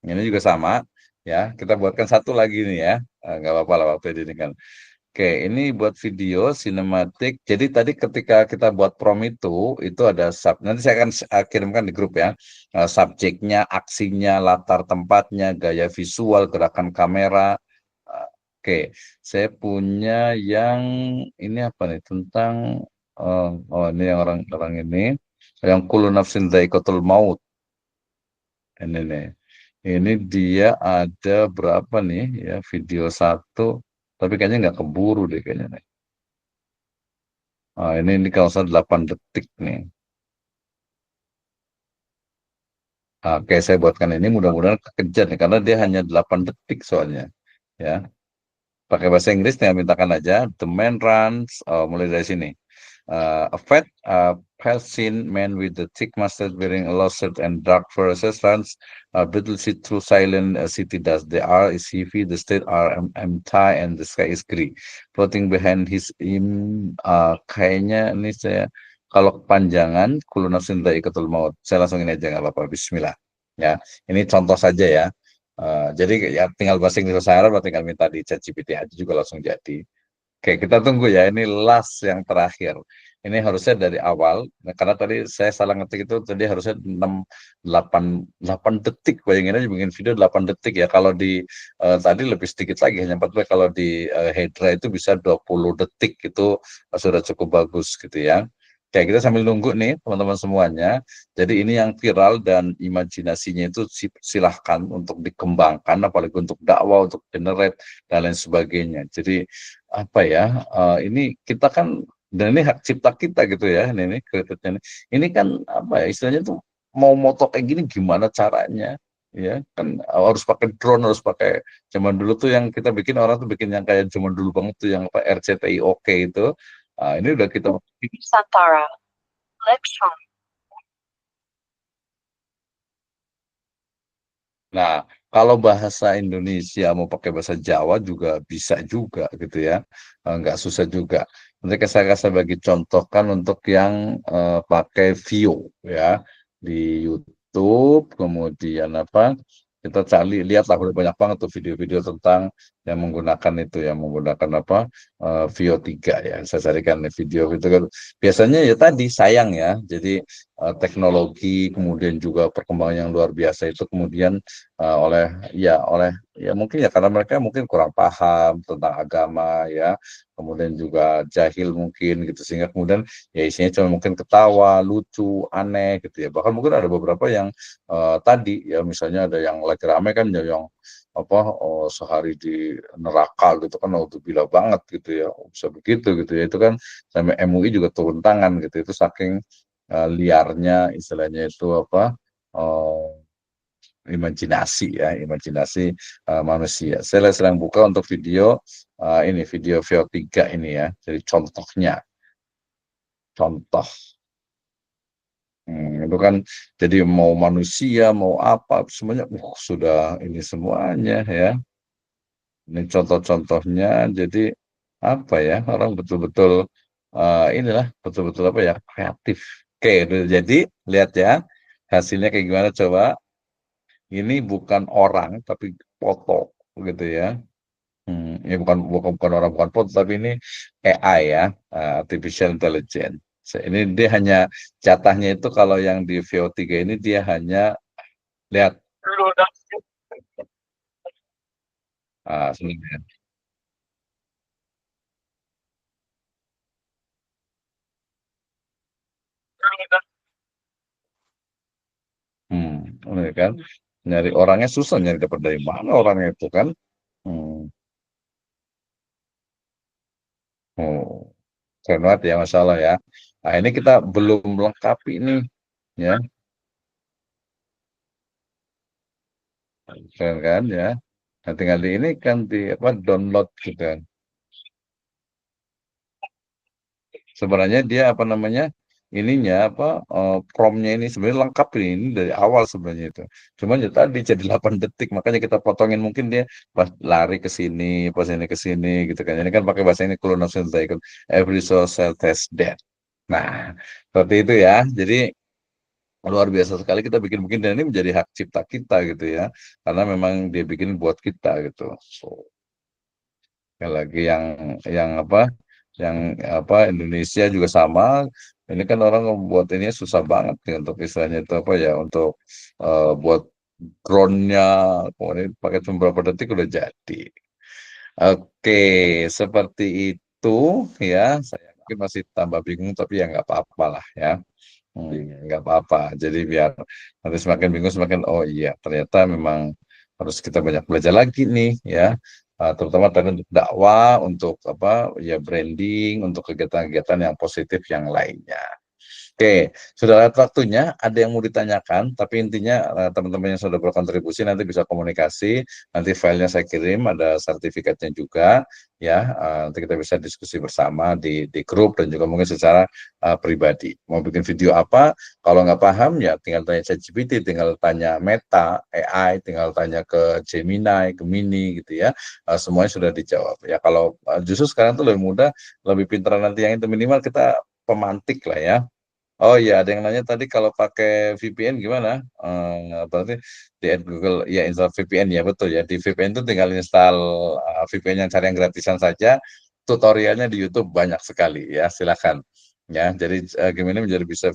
Ini juga sama ya. Kita buatkan satu lagi nih ya. Nggak apa-apa lah waktu ini kan. Oke, ini buat video sinematik. Jadi tadi ketika kita buat prom itu ada nanti saya akan kirimkan di grup ya. Subjeknya, aksinya, latar tempatnya, gaya visual, gerakan kamera. Oke, Oke, saya punya yang ini apa nih tentang ini yang orang ini yang kullu nafsin dha'iqatul maut. Ini nih. Ini dia ada berapa nih ya video satu, tapi kayaknya nggak keburu deh kayaknya nih. Ini kalau saya 8 detik nih. Oke, saya buatkan ini mudah-mudahan kekejar nih karena dia hanya 8 detik soalnya. Ya, pakai bahasa Inggris tinggal mintakan aja. The man runs, mulai dari sini. A fat, pale thin man with the thick mustache wearing a low shirt and dark verses runs breathlessly through silent city dust. The air is heavy, the streets are empty, and the sky is gray. Floating behind kayaknya ini saya kalau kepanjangan kullu nafsin dha'iqatul maut. Saya langsung ini aja nggak apa-apa. Bismillah. Ya, ini contoh saja ya. Jadi ya tinggal bahasa Inggris bahasa Arab, tinggal minta di ChatGPT aja juga langsung jadi. Oke, kita tunggu ya. Ini last yang terakhir. Ini harusnya dari awal, karena tadi saya salah ngetik itu, tadi harusnya 8 detik. Bayangin aja bikin video 8 detik ya. Kalau di tadi lebih sedikit lagi, hanya 14. Kalau di Hydra itu bisa 20 detik. Itu sudah cukup bagus gitu ya. Oke, kita sambil nunggu nih teman-teman semuanya. Jadi ini yang viral dan imajinasinya itu silahkan untuk dikembangkan, apalagi untuk dakwah, untuk generate, dan lain sebagainya. Jadi apa ya, ini kita kan, dan ini hak cipta kita gitu ya, ini kreditnya. Ini kan apa ya, istilahnya tuh mau moto kayak gini gimana caranya, ya kan harus pakai drone, harus pakai, zaman dulu tuh yang kita bikin, orang tuh bikin yang kayak zaman dulu banget tuh yang apa RCTI oke itu. Ini udah kita Santara. Lepson. Nah, kalau bahasa Indonesia mau pakai bahasa Jawa juga bisa juga gitu ya, nggak susah juga. Nanti saya bagi contohkan untuk yang pakai view ya di YouTube, kemudian apa? Kita cari, lihatlah udah banyak banget tuh video-video tentang yang menggunakan itu, yang menggunakan apa Vio 3 ya. Saya carikan nih video itu kan biasanya ya tadi sayang ya. Jadi teknologi kemudian juga perkembangan yang luar biasa itu kemudian oleh ya mungkin ya karena mereka mungkin kurang paham tentang agama ya, kemudian juga jahil mungkin gitu, sehingga kemudian ya isinya cuma mungkin ketawa, lucu, aneh gitu ya. Bahkan mungkin ada beberapa yang tadi ya misalnya ada yang lagi rame kan ya yang apa sehari di neraka gitu kan, naudzubillah banget gitu ya, bisa begitu gitu ya. Itu kan sampai MUI juga turun tangan gitu, itu saking liarnya istilahnya itu apa imajinasi ya, imajinasi manusia. Saya sedang buka untuk video ini video Vio 3 ini ya. Jadi contohnya, contoh itu kan jadi mau manusia mau apa semuanya sudah ini semuanya ya. Ini contoh-contohnya, jadi apa ya, orang betul-betul inilah betul-betul apa ya, kreatif. Oke, jadi lihat ya hasilnya kayak gimana coba. Ini bukan orang tapi foto gitu ya. Ini bukan orang, bukan foto, tapi ini AI ya, artificial intelligence. Ini dia hanya jatahnya itu kalau yang di VO3 ini dia hanya lihat. Sebenarnya. Ini kan nyari orangnya susah, nyari dapat dari mana orangnya itu kan. Oh, keren banget ya, masalah ya. Nah, ini kita belum lengkapi ini ya, keren kan ya. Nah, tinggal di ini kan di apa download gitu kan. Sebenarnya dia apa namanya ininya apa promnya ini sebenarnya lengkap ini dari awal sebenarnya itu. Cuman ya tadi jadi 8 detik, makanya kita potongin mungkin dia pas lari ke sini, pas ini ke sini gitu kan. Ini kan pakai bahasa ini kullu nafsin dha'iqatul every soul shall taste death. Nah, seperti itu ya. Jadi luar biasa sekali kita bikin-bikin, dan ini menjadi hak cipta kita gitu ya. Karena memang dia bikin buat kita gitu. So, sekali lagi yang apa Indonesia juga sama. Ini kan orang membuat ini susah banget nih untuk istilahnya itu apa ya, untuk buat drone-nya kemudian pakai cuma beberapa detik udah jadi. Oke, seperti itu ya. Saya mungkin masih tambah bingung, tapi ya nggak apa-apa lah ya. Nggak apa-apa. Jadi biar nanti semakin bingung semakin oh iya ternyata memang harus kita banyak belajar lagi nih ya. Terutama tadi untuk dakwah, untuk apa ya branding, untuk kegiatan-kegiatan yang positif yang lainnya. Oke, sudah lewat waktunya. Ada yang mau ditanyakan, tapi intinya teman-teman yang sudah berkontribusi nanti bisa komunikasi. Nanti filenya saya kirim, ada sertifikatnya juga, ya. Nanti kita bisa diskusi bersama di grup dan juga mungkin secara pribadi. Mau bikin video apa? Kalau nggak paham ya tinggal tanya ChatGPT, tinggal tanya Meta, AI, tinggal tanya ke Gemini, Gemini gitu ya. Semuanya sudah dijawab. Ya kalau justru sekarang tuh lebih mudah, lebih pintar nanti yang itu minimal kita pemantik lah ya. Oh iya, ada yang nanya tadi kalau pakai VPN gimana? Berarti di Google ya install VPN ya betul ya. Di VPN itu tinggal install VPN yang cari yang gratisan saja. Tutorialnya di YouTube banyak sekali ya. Silakan. Ya, jadi gimana menjadi bisa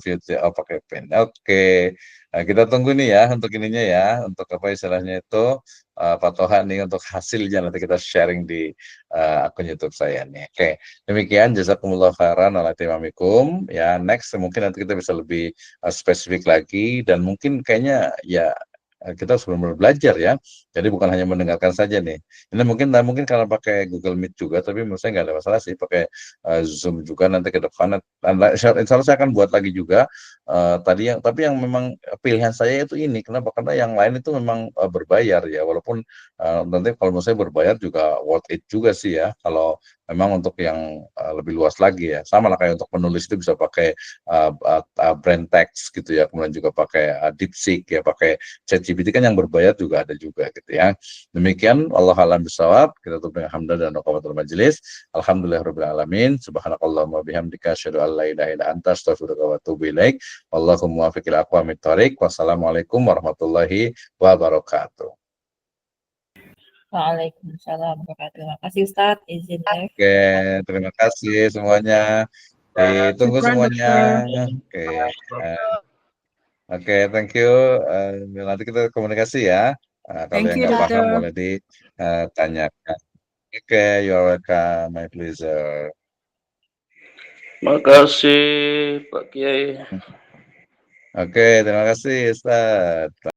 pakai VPN. Oke. Kita tunggu nih ya untuk ininya ya, untuk apa istilahnya itu Pak Toha nih untuk hasilnya nanti kita sharing di akun YouTube saya nih. Oke. Demikian jazakumullah khairan ala timamikum. Ya, next mungkin nanti kita bisa lebih spesifik lagi dan mungkin kayaknya ya kita harus benar-benar belajar ya. Jadi bukan hanya mendengarkan saja nih. Ini mungkin karena pakai Google Meet juga, tapi menurut saya nggak ada masalah sih pakai Zoom juga nanti ke depan. Insya Allah saya akan buat lagi juga. Tapi yang memang pilihan saya itu ini. Kenapa? Karena yang lain itu memang berbayar ya. Walaupun nanti kalau menurut saya berbayar juga worth it juga sih ya. Kalau memang untuk yang lebih luas lagi ya, sama lah kayak untuk penulis itu bisa pakai brand text gitu ya, kemudian juga pakai DeepSeek ya, pakai ChatGPT kan yang berbayar juga ada juga gitu ya. Demikian, Allah alam bisawab. Kita tutup dengan hamdan dan rakawatul majelis. Alhamdulillahirabbil alamin. Subhanakallahumma bihamdika asyhadu an la ilaha illa anta astaghfiruka wa atubu ilaik. Wallahumma muwaffiq ila aqwamit thoriq. Wassalamualaikum warahmatullahi wabarakatuh. Waalaikumsalam warahmatullahi wabarakatuh. Terima kasih Ustaz, izin live. Oke, terima kasih semuanya. Ditunggu semuanya. Oke. Oke, thank you. Nanti kita komunikasi ya. Kalau Thank yang you, nggak paham Dokter. boleh ditanyakan. Oke, you're welcome, my pleasure. Makasih Pak Kiai. Oke, terima kasih Ustaz.